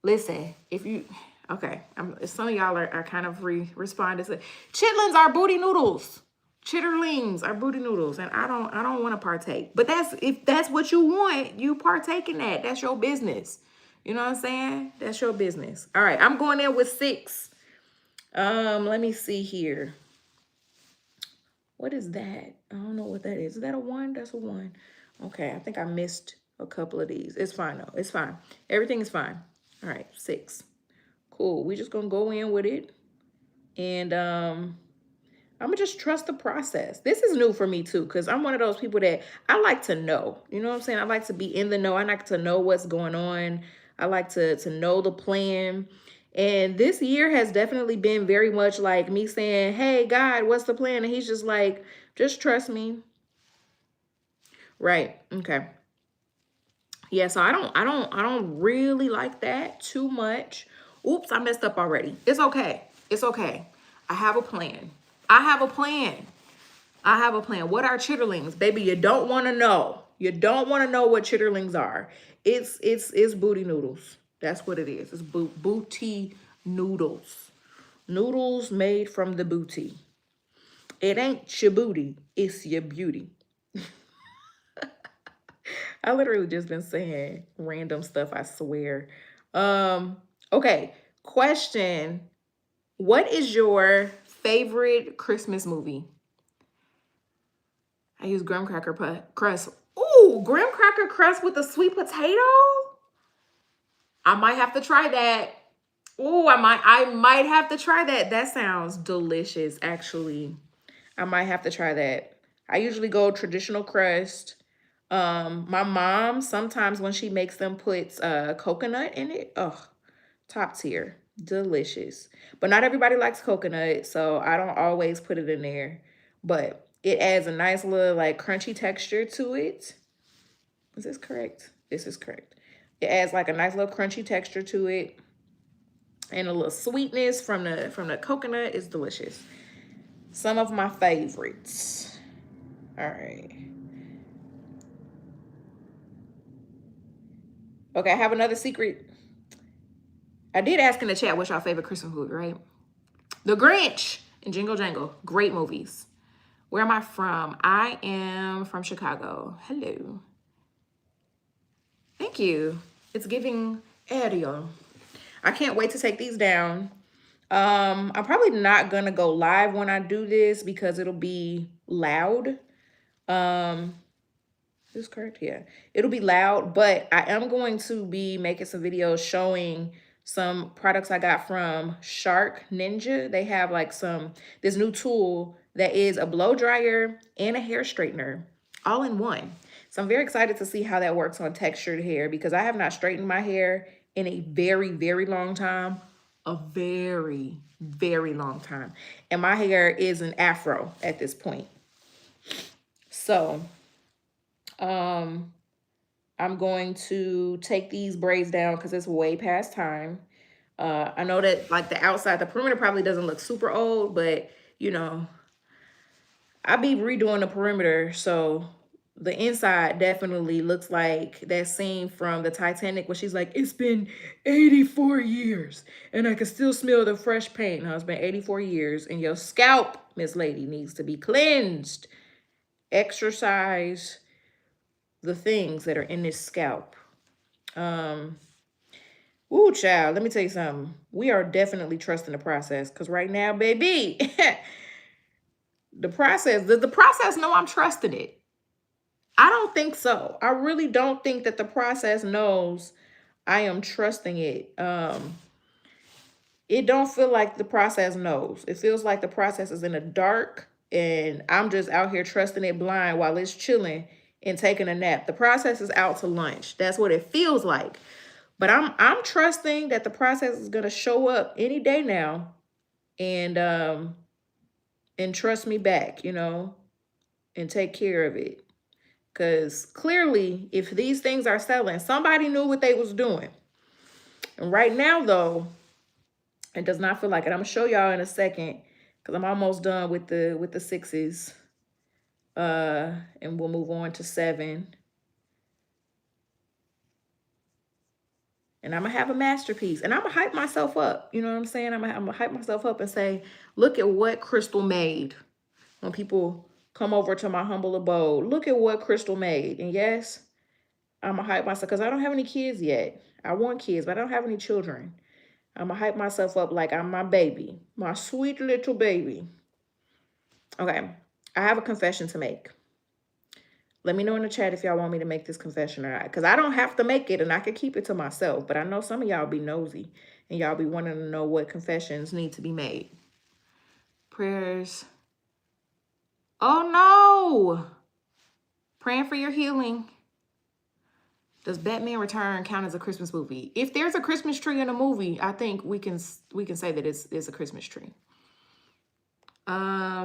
Listen, if you... Okay, some of y'all are kind of responding. Chitlins are booty noodles. Chitterlings are booty noodles, and I don't want to partake. But if that's what you want, you partake in that. That's your business. You know what I'm saying? That's your business. All right, I'm going in with 6. Let me see here. What is that? I don't know what that is. Is that a 1? That's a 1. Okay, I think I missed a couple of these. It's fine though. It's fine. Everything is fine. All right, 6. Cool. We're just gonna go in with it, and I'm gonna just trust the process. This is new for me too, because I'm one of those people that I like to know. You know what I'm saying? I like to be in the know. I like to know what's going on. I like to know the plan. And this year has definitely been very much like me saying, hey, God, what's the plan? And he's just like, just trust me. Right. Okay. Yeah, so I don't really like that too much. Oops, I messed up already. It's okay. It's okay. I have a plan. I have a plan. I have a plan. What are chitterlings? Baby, you don't want to know. You don't want to know what chitterlings are. It's booty noodles. That's what it is. It's booty noodles. Noodles made from the booty. It ain't your booty. It's your beauty. I literally just been saying random stuff, I swear. Okay, question. What is your favorite Christmas movie? I use graham cracker crust. Ooh, graham cracker crust with a sweet potato? I might have to try that. Ooh, I might have to try that. That sounds delicious, actually. I might have to try that. I usually go traditional crust. My mom, sometimes when she makes them, puts coconut in it. Ugh, top tier. Delicious. But not everybody likes coconut, so I don't always put it in there. But it adds a nice little like crunchy texture to it. Is this correct? This is correct. It adds like a nice little crunchy texture to it. And a little sweetness from the coconut. Is delicious. Some of my favorites. All right. Okay, I have another secret. I did ask in the chat what's your favorite Christmas movie, right? The Grinch and Jingle Jangle. Great movies. Where am I from? I am from Chicago. Hello. Thank you. It's giving Ariel. I can't wait to take these down. I'm probably not going to go live when I do this because it'll be loud. Is this correct? Yeah. It'll be loud, but I am going to be making some videos showing some products I got from Shark Ninja. They have like this new tool that is a blow dryer and a hair straightener all in one. So I'm very excited to see how that works on textured hair because I have not straightened my hair in a very, very long time. A very, very long time. And my hair is an afro at this point. So, I'm going to take these braids down because it's way past time. I know that like the outside, the perimeter probably doesn't look super old, but you know, I be redoing the perimeter. So the inside definitely looks like that scene from the Titanic where she's like, it's been 84 years and I can still smell the fresh paint. Now it's been 84 years and your scalp, Miss Lady, needs to be cleansed. Exercise the things that are in this scalp. Ooh, child, let me tell you something. We are definitely trusting the process because right now, baby, the process know I'm trusting it. I don't think so. I really don't think that the process knows I am trusting it. It don't feel like the process knows. It feels like the process is in the dark and I'm just out here trusting it blind while it's chilling and taking a nap. The process is out to lunch. That's what it feels like. But I'm trusting that the process is gonna show up any day now and trust me back, you know, and take care of it. Because clearly, if these things are selling, somebody knew what they was doing. And right now, though, it does not feel like it. I'm gonna show y'all in a second because I'm almost done with the 6s. And we'll move on to 7. And I'm gonna have a masterpiece. And I'm gonna hype myself up. You know what I'm saying? I'm gonna hype myself up and say, look at what Crystal made. When people come over to my humble abode, look at what Crystal made. And yes, I'm gonna hype myself because I don't have any kids yet. I want kids, but I don't have any children. I'm gonna hype myself up like I'm my baby, my sweet little baby. Okay, I have a confession to make. Let me know in the chat if y'all want me to make this confession or not. Because I don't have to make it and I can keep it to myself. But I know some of y'all be nosy and y'all be wanting to know what confessions need to be made. Prayers. Oh no. Praying for your healing. Does Batman Return count as a Christmas movie? If there's a Christmas tree in a movie, I think we can say that it's a Christmas tree.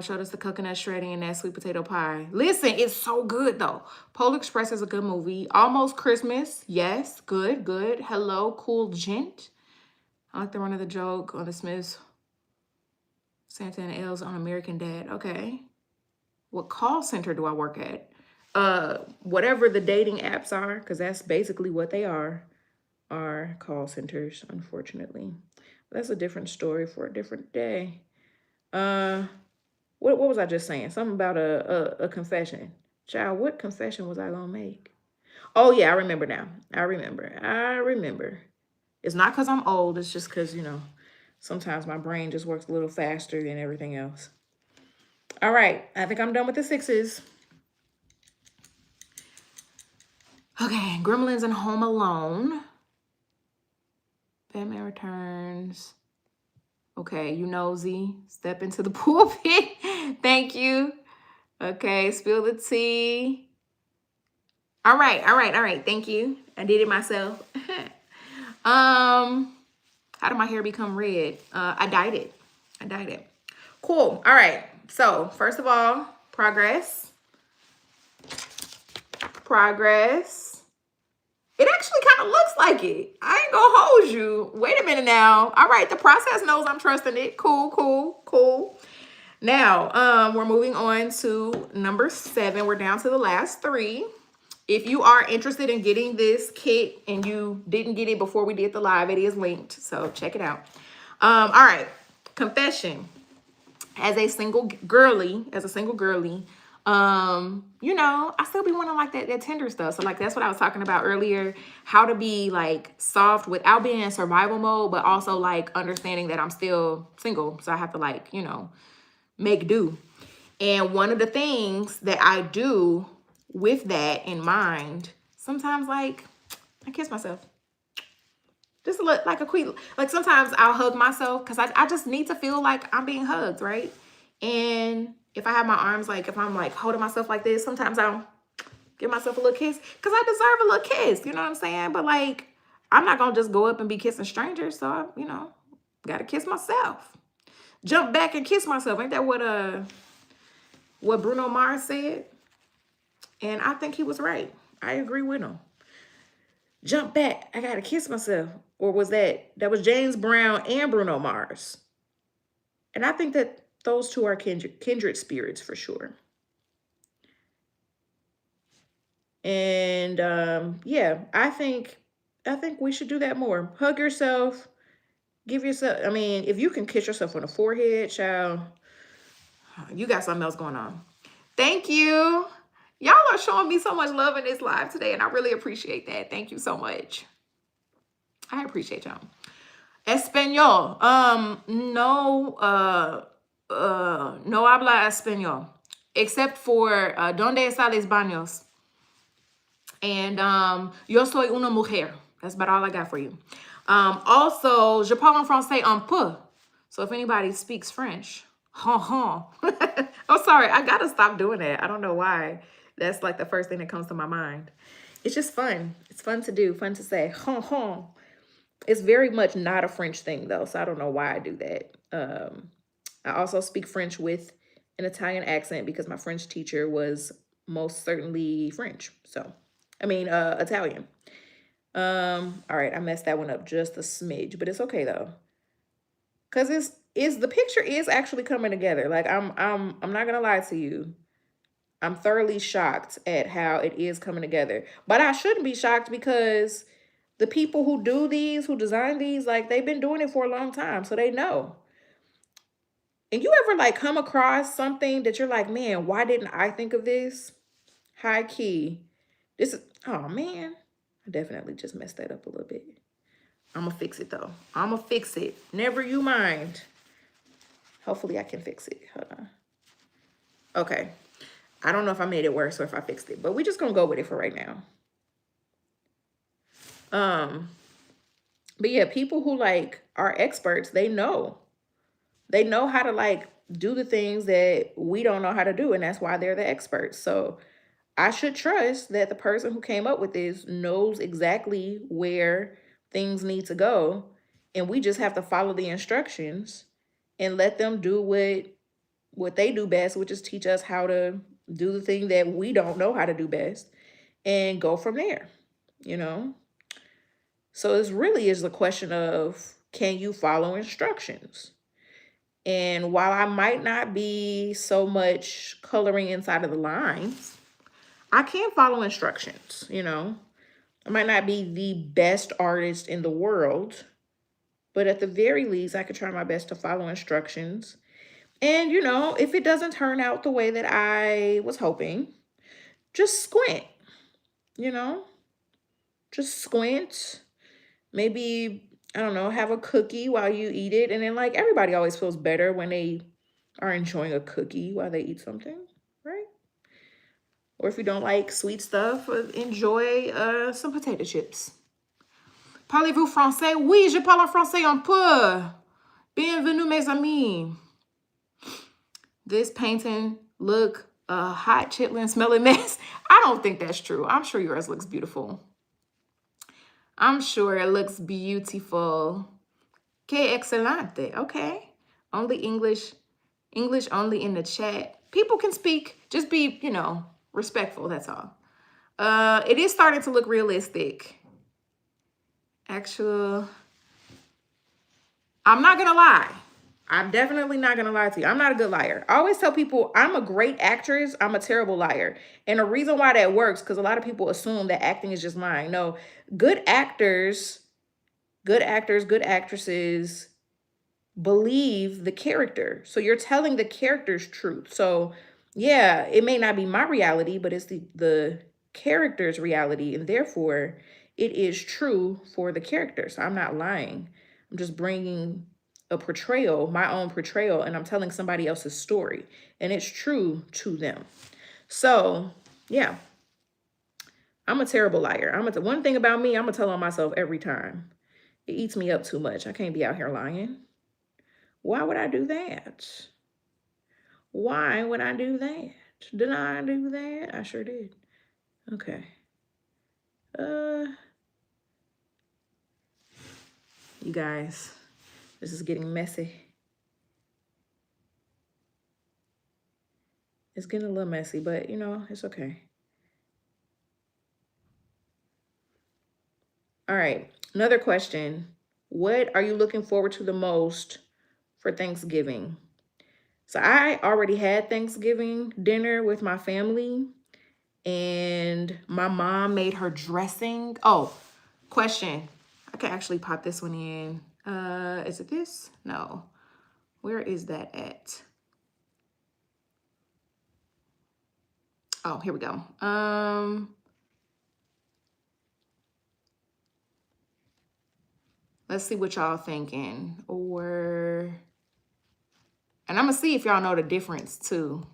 Showed us the coconut shredding and that sweet potato pie. Listen, it's so good though. Polar Express is a good movie. Almost Christmas. Yes, good, good. Hello, Cool Gent. I like the run of the joke on the Smiths. Santa and Els on American Dad. Okay. What call center do I work at? Whatever the dating apps are, because that's basically what they are call centers, unfortunately. That's a different story for a different day. What was I just saying? Something about a confession. Child, what confession was I gonna make? Oh yeah, I remember now. I remember. It's not because I'm old, it's just because, you know, sometimes my brain just works a little faster than everything else. All right, I think I'm done with the 6s. Okay, Gremlins and Home Alone. Batman Returns. Okay, you nosy. Step into the pulpit. Thank you. Okay, spill the tea. All right. Thank you. I did it myself. How did my hair become red? I dyed it. Cool. All right. So first of all, progress. It actually kind of looks like it. I ain't gonna hold you. Wait a minute now. All right, the process knows I'm trusting it. Cool. Now, we're moving on to number 7. We're down to the last 3. If you are interested in getting this kit and you didn't get it before we did the live, it is linked. So check it out. All right, confession. As a single girly, you know, I still be wanting like that tender stuff. So like, that's what I was talking about earlier, how to be like soft without being in survival mode, but also like understanding that I'm still single. So I have to like, you know, make do. And one of the things that I do with that in mind, sometimes like I kiss myself. Just like a quick, like sometimes I'll hug myself because I just need to feel like I'm being hugged, right? And if I have my arms, like if I'm like holding myself like this, sometimes I'll give myself a little kiss because I deserve a little kiss. You know what I'm saying? But like, I'm not going to just go up and be kissing strangers. So, got to kiss myself. Jump back and kiss myself. Ain't that what Bruno Mars said? And I think he was right. I agree with him. Jump back. I got to kiss myself. Or was that was James Brown and Bruno Mars? And I think that those two are kindred spirits for sure. And yeah, I think we should do that more. Hug yourself. Give yourself, I mean, if you can kiss yourself on the forehead, child, you got something else going on. Thank you. Y'all are showing me so much love in this live today, and I really appreciate that. Thank you so much. I appreciate y'all. Espanol. No habla español. Except for ¿Dónde están los baños? And yo soy una mujer. That's about all I got for you. Also, je parle en français un peu. So if anybody speaks French, oh sorry, I gotta stop doing that. I don't know why. That's like the first thing that comes to my mind. It's just fun. It's fun to do, fun to say. It's very much not a French thing though, so I don't know why I do that. I also speak French with an Italian accent because my French teacher was most certainly French. So, I mean, Italian. All right, I messed that one up just a smidge, but it's okay though. Cause the picture is actually coming together. Like I'm not gonna lie to you. I'm thoroughly shocked at how it is coming together. But I shouldn't be shocked because the people who do these, who design these, like they've been doing it for a long time, so they know. And you ever like come across something that you're like, man, why didn't I think of this? High key. This is, oh man, I definitely just messed that up a little bit. I'm gonna fix it though. I'm gonna fix it. Never you mind. Hopefully I can fix it. Hold on. Okay. I don't know if I made it worse or if I fixed it, but we're just gonna go with it for right now. But yeah, people who like are experts, they know how to like do the things that we don't know how to do, and that's why they're the experts. So I should trust that the person who came up with this knows exactly where things need to go, and we just have to follow the instructions and let them do what they do best, which is teach us how to do the thing that we don't know how to do best and go from there, you know? So this really is the question of, can you follow instructions? And while I might not be so much coloring inside of the lines, I can follow instructions, you know? I might not be the best artist in the world, but at the very least, I could try my best to follow instructions. And, you know, if it doesn't turn out the way that I was hoping, just squint, you know? Just squint. Maybe, I don't know, have a cookie while you eat it. And then, like, everybody always feels better when they are enjoying a cookie while they eat something, right? Or if you don't like sweet stuff, enjoy some potato chips. Parlez-vous français? Oui, je parle français un peu. Bienvenue, mes amis. This painting look hot, chitlin, smelling mess. I don't think that's true. I'm sure yours looks beautiful. I'm sure it looks beautiful. Que excelente. Okay. Only English only in the chat. People can speak. Just be, you know, respectful. That's all. It is starting to look realistic. I'm not gonna lie. I'm definitely not gonna lie to you. I'm not a good liar. I always tell people I'm a great actress. I'm a terrible liar. And the reason why that works, because a lot of people assume that acting is just lying. No, good actors, good actresses believe the character. So you're telling the character's truth. So yeah, it may not be my reality, but it's the character's reality. And therefore, it is true for the character. So I'm not lying. I'm just bringing a portrayal, my own portrayal, and I'm telling somebody else's story. And it's true to them. So, yeah. I'm a terrible liar. One thing about me, I'm going to tell on myself every time. It eats me up too much. I can't be out here lying. Why would I do that? Why would I do that? Did I do that? I sure did. Okay. You guys, this is getting messy. It's getting a little messy, but you know, it's okay. All right, another question. What are you looking forward to the most for Thanksgiving? So I already had Thanksgiving dinner with my family, and my mom made her dressing. Oh, question. I can actually pop this one in. Is it this? No. Where is that at? Oh, here we go. Let's see what y'all thinking. And I'm gonna see if y'all know the difference too.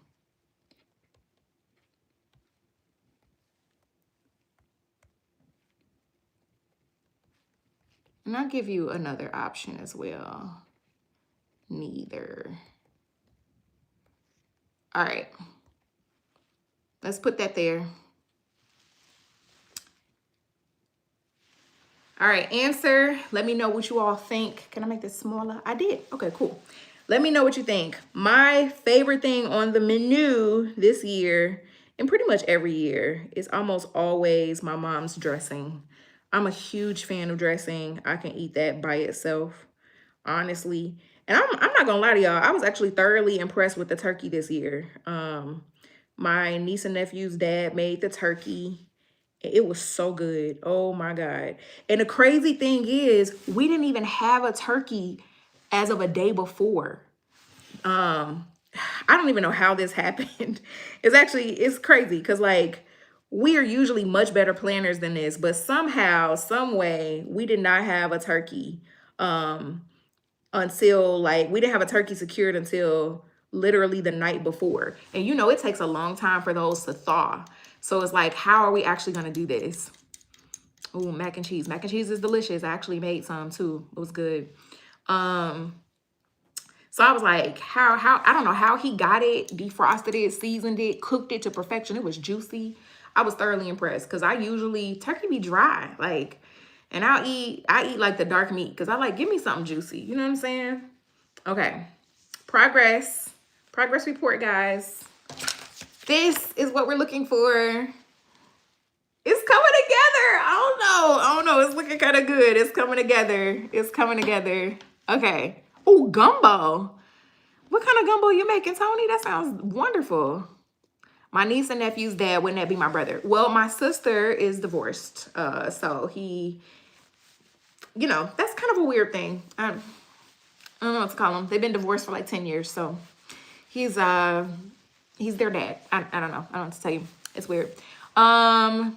And I'll give you another option as well. Neither. All right. Let's put that there. All right, answer. Let me know what you all think. Can I make this smaller? I did. Okay, cool. Let me know what you think. My favorite thing on the menu this year, and pretty much every year, is almost always my mom's dressing. I'm a huge fan of dressing. I can eat that by itself, honestly. And I'm not gonna lie to y'all, I was actually thoroughly impressed with the turkey this year. My niece and nephew's dad made the turkey. It was so good. Oh my God. And the crazy thing is, we didn't even have a turkey as of a day before. I don't even know how this happened. It's crazy because like we are usually much better planners than this, but somehow, some way, we did not have a turkey until like we didn't have a turkey secured until literally the night before. And you know, it takes a long time for those to thaw. So it's like, how are we actually gonna do this? Oh, mac and cheese. Mac and cheese is delicious. I actually made some too. It was good. So I was like, how I don't know how he got it, defrosted it, seasoned it, cooked it to perfection. It was juicy. I was thoroughly impressed because I usually turkey be dry, like, and I eat like the dark meat because I like give me something juicy. You know what I'm saying? Okay, progress report, guys. This is what we're looking for. It's coming together. I don't know. It's looking kind of good. It's coming together. It's coming together. Okay. Oh, gumbo. What kind of gumbo you making, Tony? That sounds wonderful. My niece and nephew's dad, wouldn't that be my brother? Well, my sister is divorced. So he, you know, that's kind of a weird thing. I don't know what to call him. They've been divorced for like 10 years. So he's their dad. I don't know. I don't know what to tell you. It's weird. Why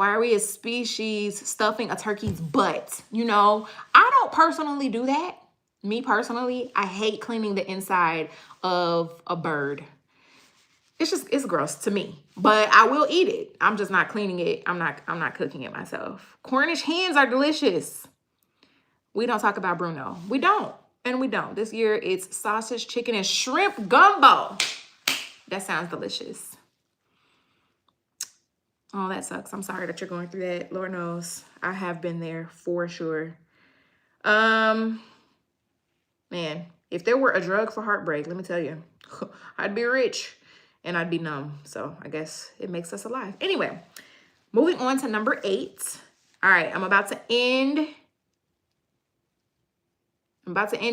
are we a species stuffing a turkey's butt? You know, I don't personally do that. Me personally, I hate cleaning the inside of a bird. It's gross to me, but I will eat it. I'm just not cleaning it. I'm not cooking it myself. Cornish hens are delicious. We don't talk about Bruno. We don't. And we don't. This year it's sausage, chicken, and shrimp gumbo. That sounds delicious. Oh, that sucks. I'm sorry that you're going through that. Lord knows I have been there for sure. Man, if there were a drug for heartbreak, let me tell you, I'd be rich and I'd be numb. So I guess it makes us alive. Anyway, moving on to number 8. All right, I'm about to end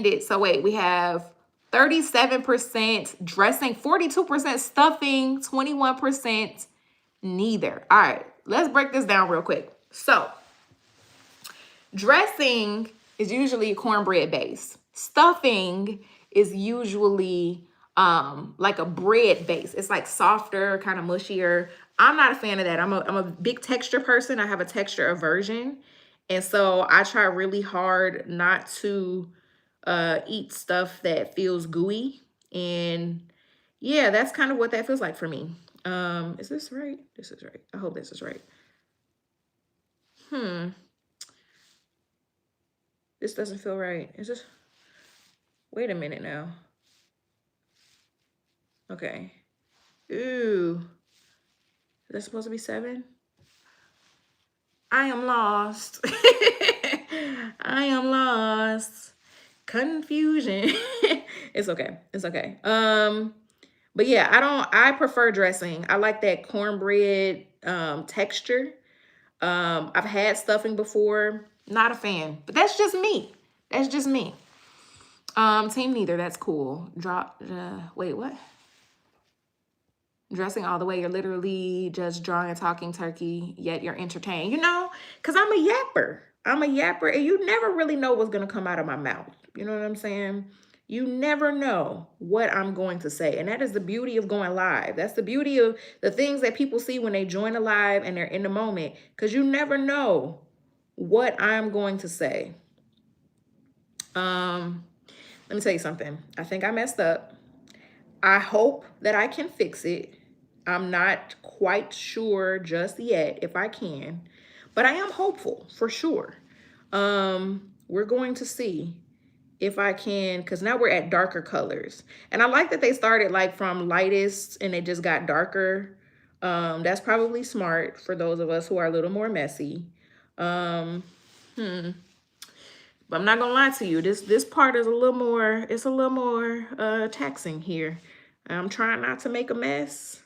it. So wait, we have 37% dressing, 42% stuffing, 21% neither. All right, let's break this down real quick. So dressing is usually cornbread base. Stuffing is usually like a bread base. It's like softer, kind of mushier. I'm not a fan of that. I'm a big texture person. I have a texture aversion. And so I try really hard not to eat stuff that feels gooey. And yeah, that's kind of what that feels like for me. Is this right? This is right. I hope this is right. This doesn't feel right. Is this, wait a minute now. Okay. Ooh. Is that supposed to be 7? I am lost. I am lost. Confusion. It's okay. It's okay. But yeah, I prefer dressing. I like that cornbread texture. I've had stuffing before. Not a fan, but that's just me. That's just me. Team neither. That's cool. Wait, what? Dressing all the way. You're literally just drawing and talking turkey, yet you're entertained. You know, because I'm a yapper. I'm a yapper, and you never really know what's going to come out of my mouth. You know what I'm saying? You never know what I'm going to say. And that is the beauty of going live. That's the beauty of the things that people see when they join a live and they're in the moment. Because you never know what I'm going to say. Let me tell you something. I think I messed up. I hope that I can fix it. I'm not quite sure just yet if I can, but I am hopeful for sure. We're going to see if I can, because now we're at darker colors. And I like that they started like from lightest and it just got darker. That's probably smart for those of us who are a little more messy. But I'm not gonna lie to you. This part is a little more, it's a little more taxing here. I'm trying not to make a mess.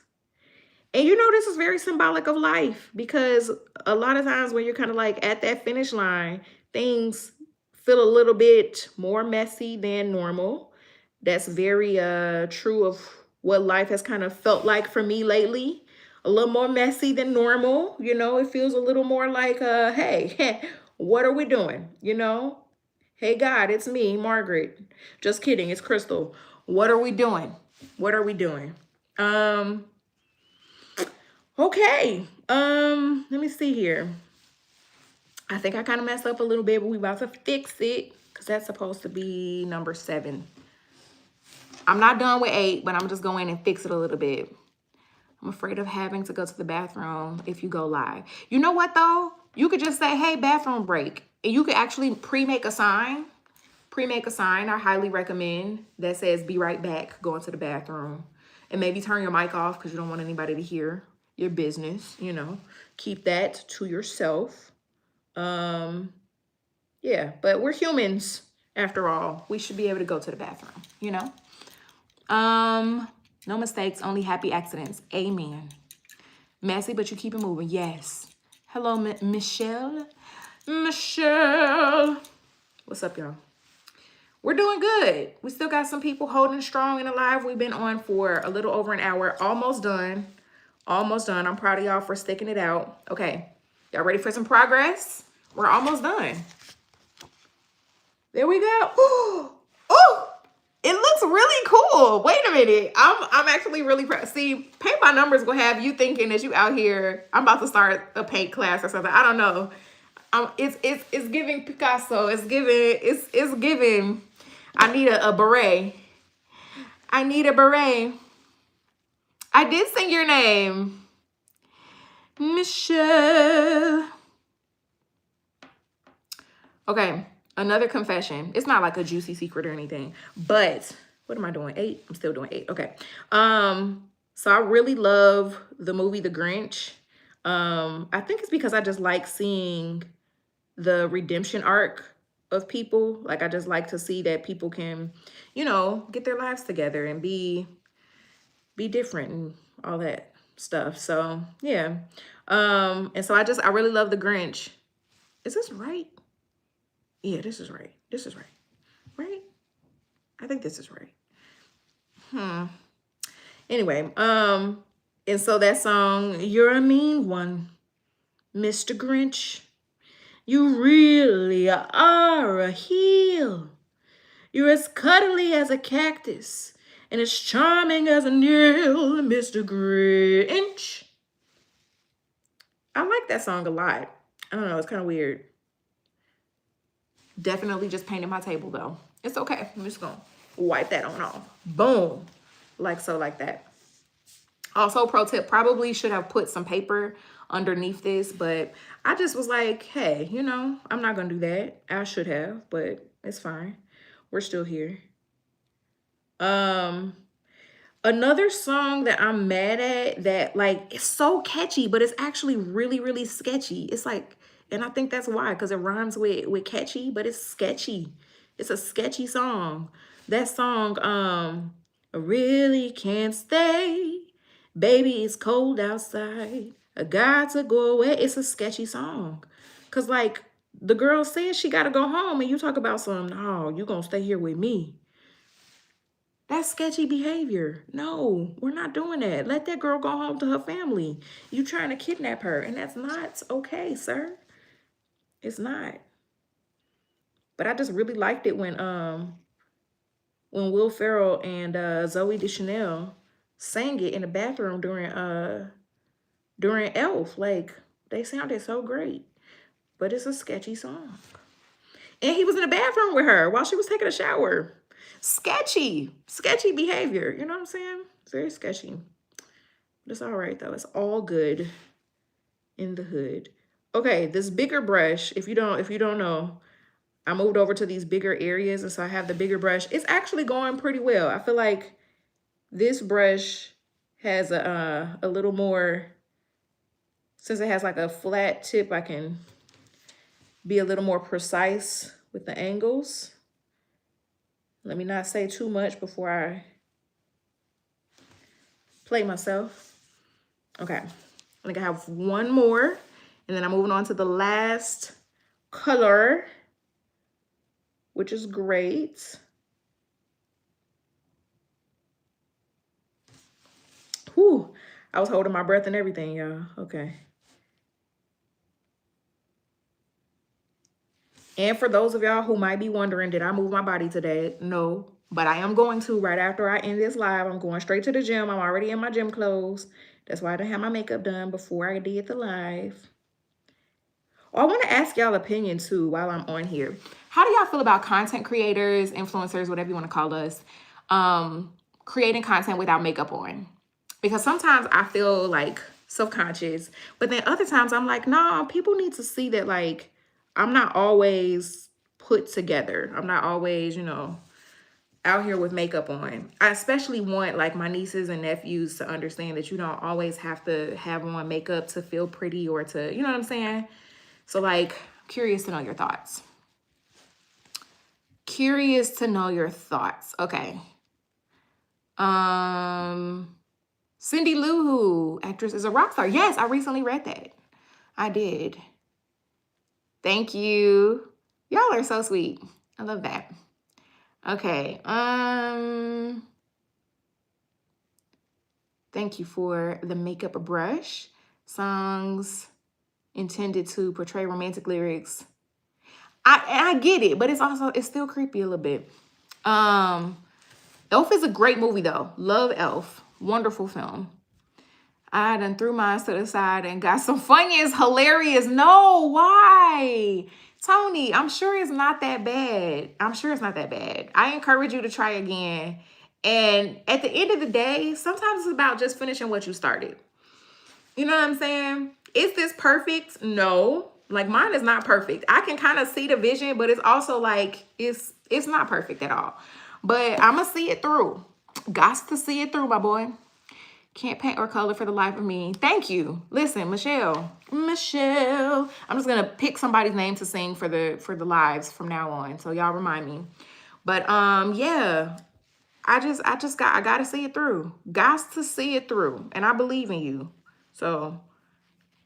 And you know, this is very symbolic of life, because a lot of times when you're kind of like at that finish line, things feel a little bit more messy than normal. That's very true of what life has kind of felt like for me lately. A little more messy than normal. You know, it feels a little more like, hey, what are we doing? You know, hey, God, it's me, Margaret. Just kidding. It's Crystal. What are we doing? What are we doing? Okay. Let me see here. I think I kind of messed up a little bit, but we about to fix it, because that's supposed to be number 7. I'm not done with 8, but I'm just going and fix it a little bit. I'm afraid of having to go to the bathroom if you go live. You know what, though? You could just say, hey, bathroom break. And you could actually pre-make a sign. Pre-make a sign, I highly recommend, that says, be right back, going to the bathroom. And maybe turn your mic off because you don't want anybody to hear your business, you know. Keep that to yourself. Yeah, but we're humans after all. We should be able to go to the bathroom, you know. No mistakes, only happy accidents. Amen. Messy, but you keep it moving. Yes. Hello, Michelle. Michelle. What's up, y'all? We're doing good. We still got some people holding strong and alive. We've been on for a little over an hour. Almost done. Almost done. I'm proud of y'all for sticking it out. Okay. Y'all ready for some progress? We're almost done. There we go. Oh, it looks really cool. Wait a minute. I'm actually really proud. See, Paint by Numbers will have you thinking that you out here. I'm about to start a paint class or something. I don't know. It's giving Picasso. It's giving. I need a beret. I need a beret. I did sing your name, Michelle. Okay, another confession. It's not like a juicy secret or anything, but what am I doing? 8? I'm still doing 8. Okay. So I really love the movie The Grinch. I think it's because I just like seeing the redemption arc of people. Like, I just like to see that people can, you know, get their lives together and be different and all that stuff. So yeah. And so I really love The Grinch. Is this right? Yeah, this is right. This is right. Right? I think this is right. Anyway, and so that song, you're a mean one, Mr. Grinch. You really are a heel. You're as cuddly as a cactus and as charming as a nail, Mr. Grinch. I like that song a lot. I don't know, it's kind of weird. Definitely just painted my table though. It's okay. I'm just gonna wipe that on off. Boom. Like so, like that. Also, pro tip, probably should have put some paper underneath this, but I just was like, hey, you know, I'm not gonna do that. I should have, but it's fine. We're still here. Another song that I'm mad at that like it's so catchy, but it's actually really, really sketchy. It's like, and I think that's why, because it rhymes with catchy, but it's sketchy. It's a sketchy song. That song, I really can't stay. Baby, it's cold outside. I got to go away. It's a sketchy song. Cause like the girl says she gotta go home, and you talk about some, no, you gonna stay here with me. That's sketchy behavior. No, we're not doing that. Let that girl go home to her family. You trying to kidnap her, and that's not okay, sir. It's not. But I just really liked it when Will Ferrell and Zoe Deschanel sang it in the bathroom during Elf. Like they sounded so great. But it's a sketchy song. And he was in the bathroom with her while she was taking a shower. Sketchy behavior. You know what I'm saying? It's very sketchy. But it's all right though. It's all good in the hood. Okay, this bigger brush, if you don't know, I moved over to these bigger areas, and so I have the bigger brush. It's actually going pretty well. I feel like this brush has a little more, since it has like a flat tip, I can be a little more precise with the angles. Let me not say too much before I play myself. Okay, I think I have one more, and then I'm moving on to the last color, which is great. Whew, I was holding my breath and everything, y'all. Okay. And for those of y'all who might be wondering, did I move my body today? No, but I am going to right after I end this live. I'm going straight to the gym. I'm already in my gym clothes. That's why I didn't have my makeup done before I did the live. Oh, I want to ask y'all opinion too while I'm on here. How do y'all feel about content creators, influencers, whatever you want to call us, creating content without makeup on? Because sometimes I feel like self-conscious, but then other times I'm like, no, people need to see that like I'm not always put together. I'm not always, you know, out here with makeup on. I especially want like my nieces and nephews to understand that you don't always have to have on makeup to feel pretty or to, you know what I'm saying? So like, curious to know your thoughts. Curious to know your thoughts. Okay. Cindy Lou Who, actress, is a rock star. Yes, I recently read that. I did. Thank you. Y'all are so sweet. I love that. Okay. Thank you for the makeup brush. Songs intended to portray romantic lyrics. I get it, but it's still creepy a little bit. Elf is a great movie though. Love Elf. Wonderful film. I done threw mine to the side and got some Funyuns. Hilarious. No, why? Tony, I'm sure it's not that bad. I'm sure it's not that bad. I encourage you to try again. And at the end of the day, sometimes it's about just finishing what you started. You know what I'm saying? Is this perfect? No. Like mine is not perfect. I can kind of see the vision, but it's also like, it's not perfect at all. But I'm going to see it through. Got to see it through, my boy. Can't paint or color for the life of me. Thank you. Listen, Michelle. I'm just gonna pick somebody's name to sing for the lives from now on. So y'all remind me. But yeah. I gotta see it through. Got to see it through. And I believe in you. So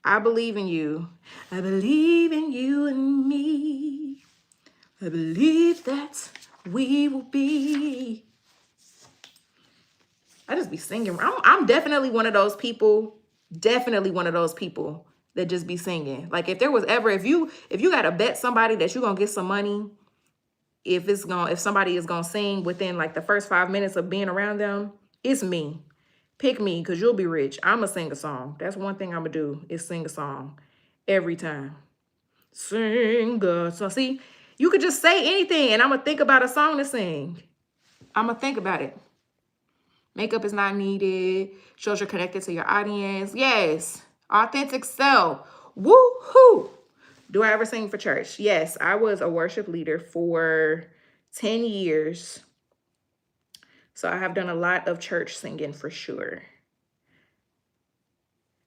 I believe in you. I believe in you and me. I believe that we will be. I just be singing. I'm definitely one of those people. Definitely one of those people that just be singing. Like if there was ever, if you gotta bet somebody that you're gonna get some money, if somebody is gonna sing within like the first 5 minutes of being around them, it's me. Pick me, because you'll be rich. I'ma sing a song. That's one thing I'ma do, is sing a song every time. Sing a song. See, you could just say anything and I'ma think about a song to sing. I'ma think about it. Makeup is not needed. Shows you're connected to your audience. Yes. Authentic self. Woo-hoo. Do I ever sing for church? Yes. I was a worship leader for 10 years. So I have done a lot of church singing for sure.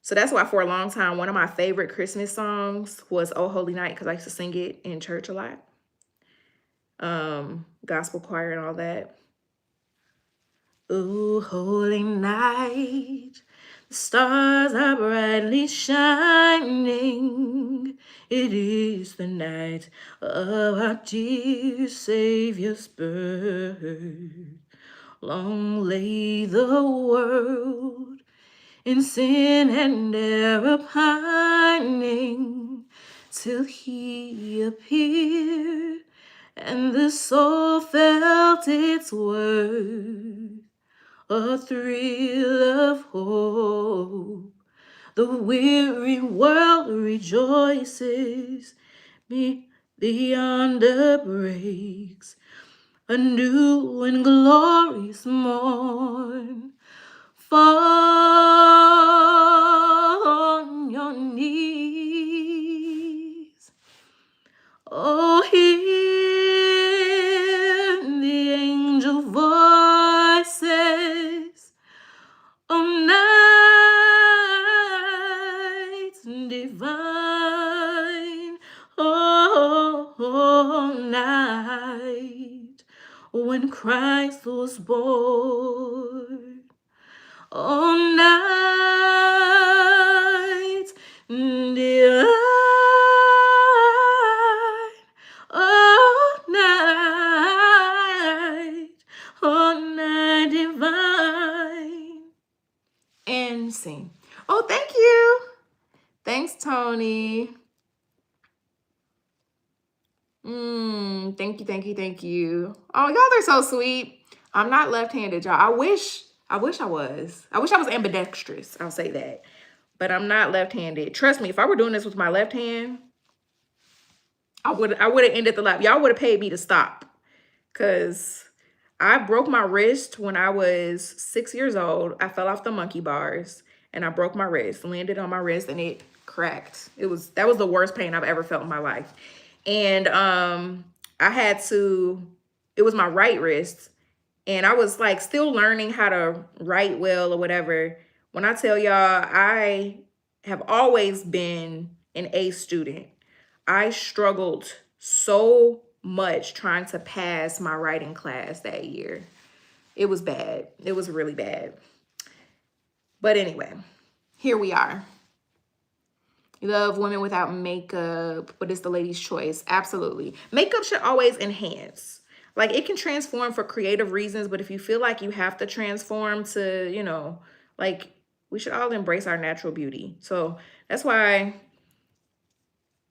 So that's why for a long time, one of my favorite Christmas songs was Oh Holy Night, because I used to sing it in church a lot. Gospel choir and all that. Oh, holy night, the stars are brightly shining. It is the night of our dear Savior's birth. Long lay the world in sin and error pining, till he appeared, and the soul felt its worth. A thrill of hope, the weary world rejoices, beyond the breaks, a new and glorious morn. Fall on your knees. Oh, hear the angel voices. Oh, night divine. Oh, night when Christ was born. Oh, night divine. Oh, night divine. And sing. Oh, thank you. Thanks, Tony. Thank you, thank you, thank you. Oh, y'all are so sweet. I'm not left-handed, y'all. I wish I was. I wish I was ambidextrous. I'll say that. But I'm not left-handed. Trust me, if I were doing this with my left hand, I would have ended the lap. Y'all would have paid me to stop. Because I broke my wrist when I was 6 years old. I fell off the monkey bars and I broke my wrist, landed on my wrist, and it cracked. That was the worst pain I've ever felt in my life. And it was my right wrist, and I was like still learning how to write well or whatever. When I tell y'all, I have always been an A student. I struggled so much trying to pass my writing class that year. It was bad. It was really bad. But anyway, here we are. You love women without makeup, but it's the lady's choice. Absolutely. Makeup should always enhance. Like, it can transform for creative reasons, but if you feel like you have to transform to, like, we should all embrace our natural beauty. So that's why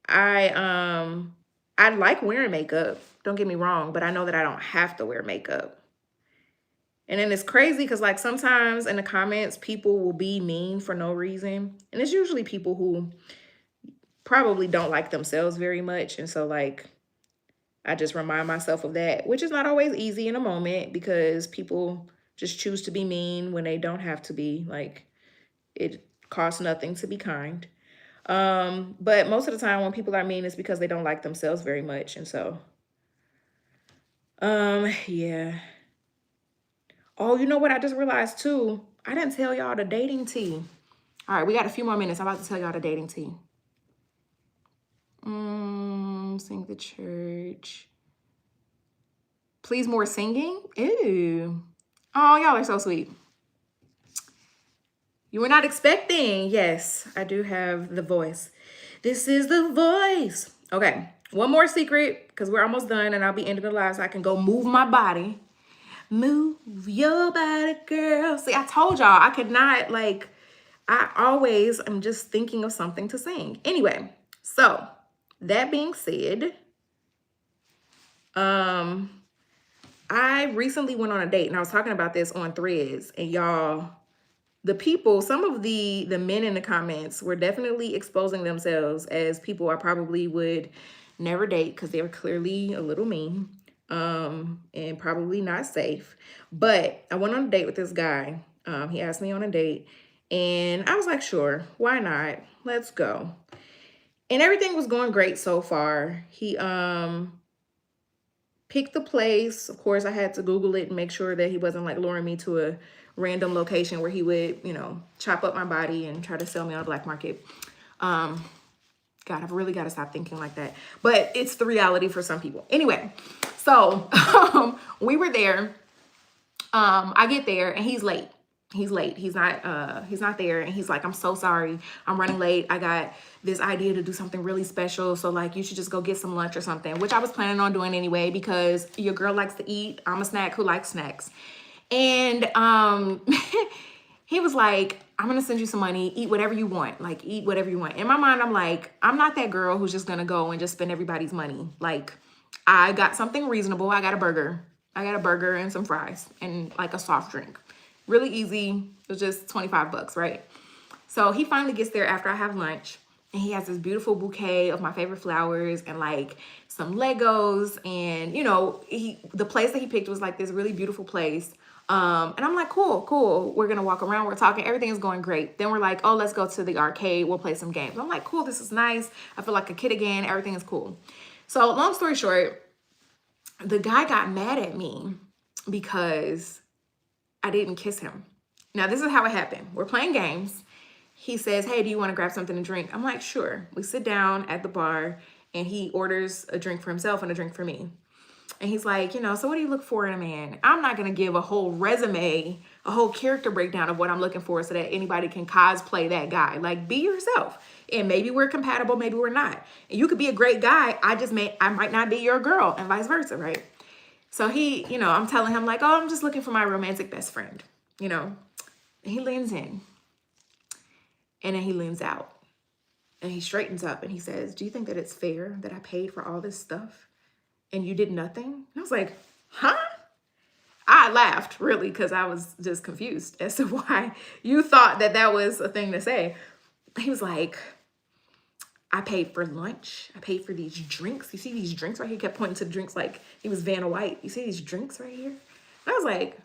I like wearing makeup. Don't get me wrong, but I know that I don't have to wear makeup. And then it's crazy because, like, sometimes in the comments, people will be mean for no reason. And it's usually people who probably don't like themselves very much. And so, like, I just remind myself of that, which is not always easy in a moment because people just choose to be mean when they don't have to be. Like, it costs nothing to be kind. But most of the time when people are mean, it's because they don't like themselves very much. And so, yeah. Oh, you know what I just realized too? I didn't tell y'all the dating tea. All right, we got a few more minutes. I'm about to tell y'all the dating tea. Sing the church. Please, more singing. Ew. Oh, y'all are so sweet. You were not expecting. Yes, I do have the voice. This is the voice. Okay, one more secret because we're almost done and I'll be ending the live so I can go move my body. Move your body, girl. See, I told y'all I could not, like, I always am just thinking of something to sing. Anyway, so that being said, I recently went on a date and I was talking about this on Threads, and y'all, the people, some of the men in the comments were definitely exposing themselves as people I probably would never date because they were clearly a little mean. and probably not safe. But I went on a date with this guy. He asked me on a date, and I was like, sure, why not? Let's go. And everything was going great so far. He picked the place. Of course, I had to Google it and make sure that he wasn't like luring me to a random location where he would, chop up my body and try to sell me on the black market. God, I've really got to stop thinking like that. But it's the reality for some people. Anyway, so we were there. I get there and he's late. He's late. He's not there. And he's like, I'm so sorry. I'm running late. I got this idea to do something really special. So like, you should just go get some lunch or something, which I was planning on doing anyway, because your girl likes to eat. I'm a snack who likes snacks. And he was like, I'm going to send you some money. Eat whatever you want. Like, eat whatever you want. In my mind, I'm like, I'm not that girl who's just going to go and just spend everybody's money. Like, I got something reasonable. I got a burger. And some fries and like a soft drink. Really easy. It was just 25 bucks, right? So he finally gets there after I have lunch, and he has this beautiful bouquet of my favorite flowers and like some Legos. And the place that he picked was like this really beautiful place. And I'm like, cool. We're going to walk around. We're talking. Everything is going great. Then we're like, oh, let's go to the arcade. We'll play some games. I'm like, cool. This is nice. I feel like a kid again. Everything is cool. So long story short, the guy got mad at me because I didn't kiss him. Now, this is how it happened. We're playing games. He says, hey, do you want to grab something to drink? I'm like, sure. We sit down at the bar and he orders a drink for himself and a drink for me. And he's like, so what do you look for in a man? I'm not going to give a whole resume, a whole character breakdown of what I'm looking for so that anybody can cosplay that guy. Like, be yourself. And maybe we're compatible, maybe we're not. And you could be a great guy. I might not be your girl, and vice versa, right? So he, I'm telling him like, oh, I'm just looking for my romantic best friend, And he leans in. And then he leans out. And he straightens up and he says, do you think that it's fair that I paid for all this stuff and you did nothing? And I was like, huh? I laughed, really, because I was just confused as to why you thought that that was a thing to say. He was like, I paid for lunch. I paid for these drinks. You see these drinks right here? He kept pointing to the drinks like he was Vanna White. You see these drinks right here? And I was like,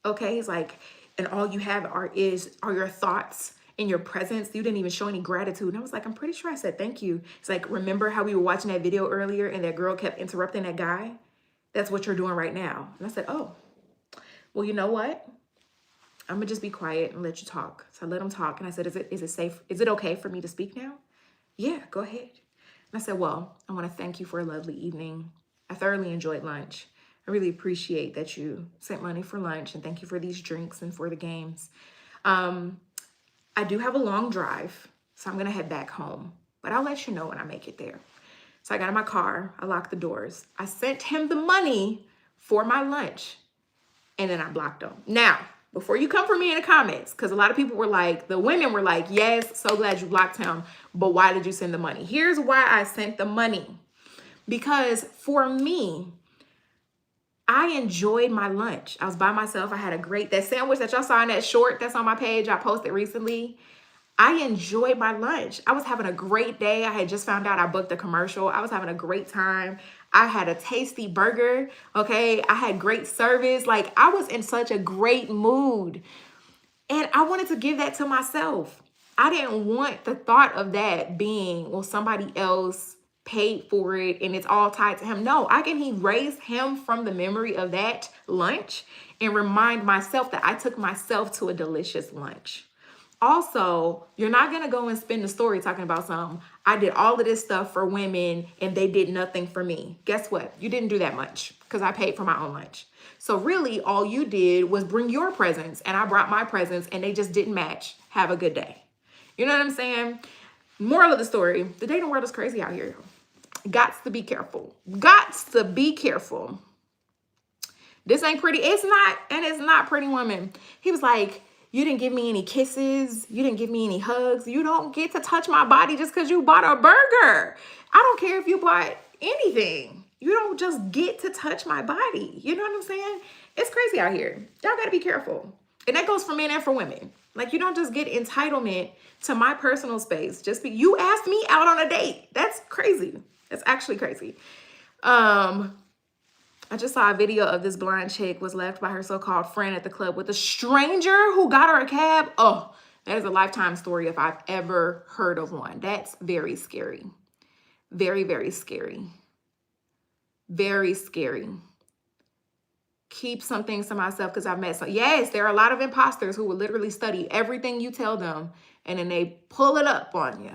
okay. He's like, and all you have are your thoughts and your presence. You didn't even show any gratitude. And I was like, I'm pretty sure I said thank you. It's like, remember how we were watching that video earlier and that girl kept interrupting that guy? That's what you're doing right now. And I said, oh, well, you know what? I'm gonna just be quiet and let you talk. So I let him talk. And I said, is it safe? Is it okay for me to speak now? Yeah, go ahead. And I said, well, I want to thank you for a lovely evening. I thoroughly enjoyed lunch. I really appreciate that you sent money for lunch, and thank you for these drinks and for the games. I do have a long drive, so I'm going to head back home, but I'll let you know when I make it there. So I got in my car. I locked the doors. I sent him the money for my lunch, and then I blocked him. Now, before you come for me in the comments, because a lot of people were like, the women were like, yes, so glad you blocked him, but why did you send the money? Here's why I sent the money. Because for me, I enjoyed my lunch. I was by myself. I had that sandwich that y'all saw in that short that's on my page I posted recently. I enjoyed my lunch. I was having a great day. I had just found out I booked a commercial. I was having a great time. I had a tasty burger, okay? I had great service. Like, I was in such a great mood. And I wanted to give that to myself. I didn't want the thought of that being, well, somebody else paid for it and it's all tied to him. No, I can erase him from the memory of that lunch and remind myself that I took myself to a delicious lunch. Also, you're not going to go and spend the story talking about I did all of this stuff for women and they did nothing for me. Guess what? You didn't do that much because I paid for my own lunch. So really all you did was bring your presents and I brought my presents and they just didn't match. Have a good day. You know what I'm saying? Moral of the story, the dating world is crazy out here. Gots to be careful. Gots to be careful. This ain't pretty. It's not, and it's not Pretty Woman. He was like, you didn't give me any kisses. You didn't give me any hugs. You don't get to touch my body just because you bought a burger. I don't care if you bought anything. You don't just get to touch my body. You know what I'm saying? It's crazy out here. Y'all got to be careful. And that goes for men and for women. Like, you don't just get entitlement to my personal space. You asked me out on a date. That's crazy. That's actually crazy. I just saw a video of this blind chick was left by her so-called friend at the club with a stranger who got her a cab. Oh, that is a lifetime story if I've ever heard of one. That's very scary. Very, very scary. Very scary. Keep some things to myself because I've met some. Yes, there are a lot of imposters who will literally study everything you tell them and then they pull it up on you.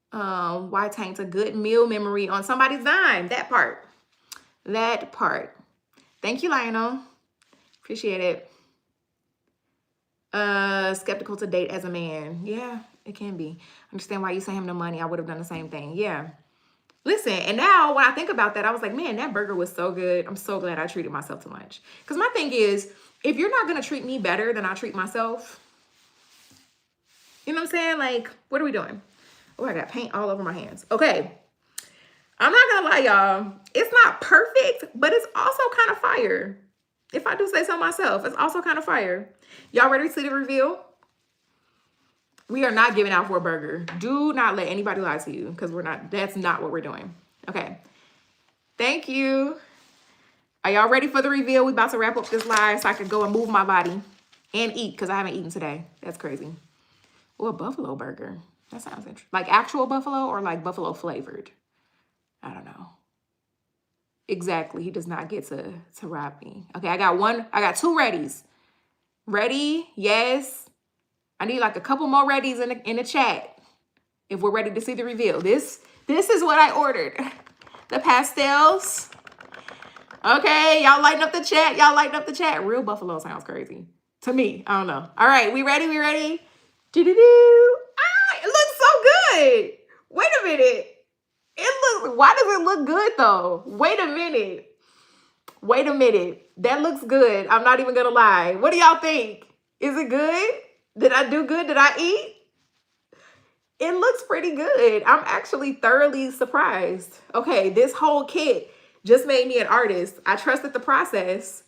Why taint a good meal memory on somebody's dime? That part. That part. Thank you, Lionel. Appreciate it. Skeptical to date as a man. Yeah, it can be. Understand why you sent him the money. I would have done the same thing. Yeah. Listen, and now when I think about that, I was like, man, that burger was so good. I'm so glad I treated myself to lunch. Because my thing is, if you're not going to treat me better than I treat myself, you know what I'm saying? Like, what are we doing? Oh, I got paint all over my hands. Okay. I'm not gonna lie, y'all. It's not perfect, but it's also kind of fire. If I do say so myself, it's also kind of fire. Y'all ready to see the reveal? We are not giving out for a burger. Do not let anybody lie to you because that's not what we're doing. Okay. Thank you. Are y'all ready for the reveal? We about to wrap up this live so I can go and move my body and eat because I haven't eaten today. That's crazy. Oh, a buffalo burger. That sounds interesting. Like actual buffalo or like buffalo flavored? I don't know. Exactly. He does not get to rob me. Okay, I got two readies. Ready? Yes. I need like a couple more readies in the chat if we're ready to see the reveal. This is what I ordered. The pastels. Okay, y'all lighten up the chat. Y'all lighten up the chat. Real buffalo sounds crazy. To me, I don't know. All right, we ready? We ready? Do-do-do. Ah, it looks so good. Wait a minute. Why does it look good though? Wait a minute. Wait a minute. That looks good. I'm not even gonna lie. What do y'all think? Is it good? Did I do good? Did I eat? It looks pretty good. I'm actually thoroughly surprised. Okay, this whole kit just made me an artist. I trusted the process.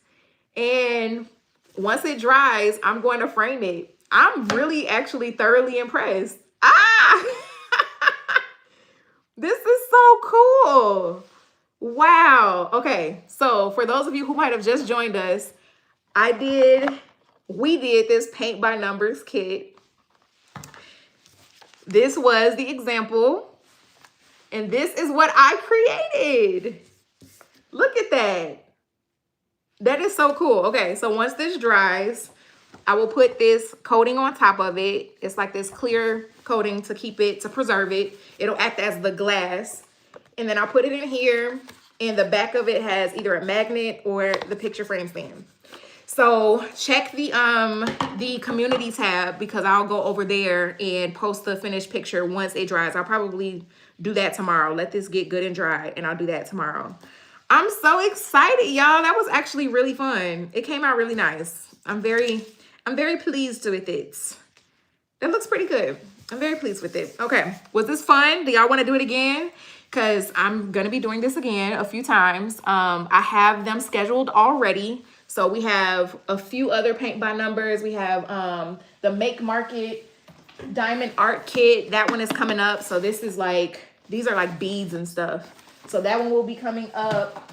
And once it dries, I'm going to frame it. I'm really actually thoroughly impressed. Ah! This is so cool. Wow. Okay. So for those of you who might have just joined us, we did this paint by numbers kit. This was the example. And this is what I created. Look at that. That is so cool. Okay. So once this dries, I will put this coating on top of it. It's like this clear coating to preserve it. It'll act as the glass. And then I'll put it in here. And the back of it has either a magnet or the picture frame stand. So check the community tab because I'll go over there and post the finished picture once it dries. I'll probably do that tomorrow. Let this get good and dry and I'll do that tomorrow. I'm so excited, y'all. That was actually really fun. It came out really nice. I'm very pleased with it. That looks pretty good. I'm very pleased with it. Okay, was this fun? Do y'all want to do it again? Because I'm going to be doing this again a few times. I have them scheduled already. So we have a few other paint by numbers. We have the Make Market Diamond Art Kit. That one is coming up. So this is like, these are like beads and stuff. So that one will be coming up.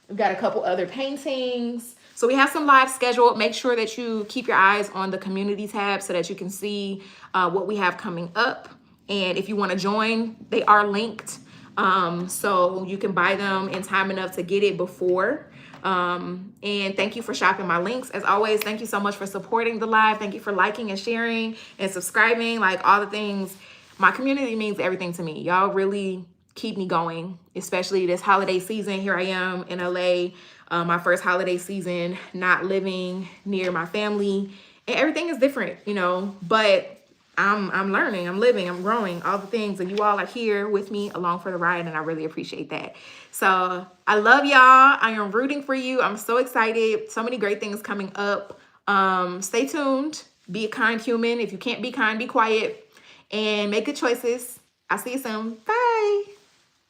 We've got a couple other paintings. So we have some live scheduled. Make sure that you keep your eyes on the community tab so that you can see what we have coming up. And if you want to join, they are linked. So you can buy them in time enough to get it before. And thank you for shopping my links. As always, thank you so much for supporting the live. Thank you for liking and sharing and subscribing, like all the things. My community means everything to me. Y'all really keep me going, especially this holiday season. Here I am in LA, my first holiday season, not living near my family, and everything is different, you know, but I'm learning, I'm living, I'm growing, all the things, and you all are here with me along for the ride, and I really appreciate that. So I love y'all. I am rooting for you. I'm so excited. So many great things coming up. Stay tuned. Be a kind human. If you can't be kind, be quiet, and make good choices. I'll see you soon. Bye.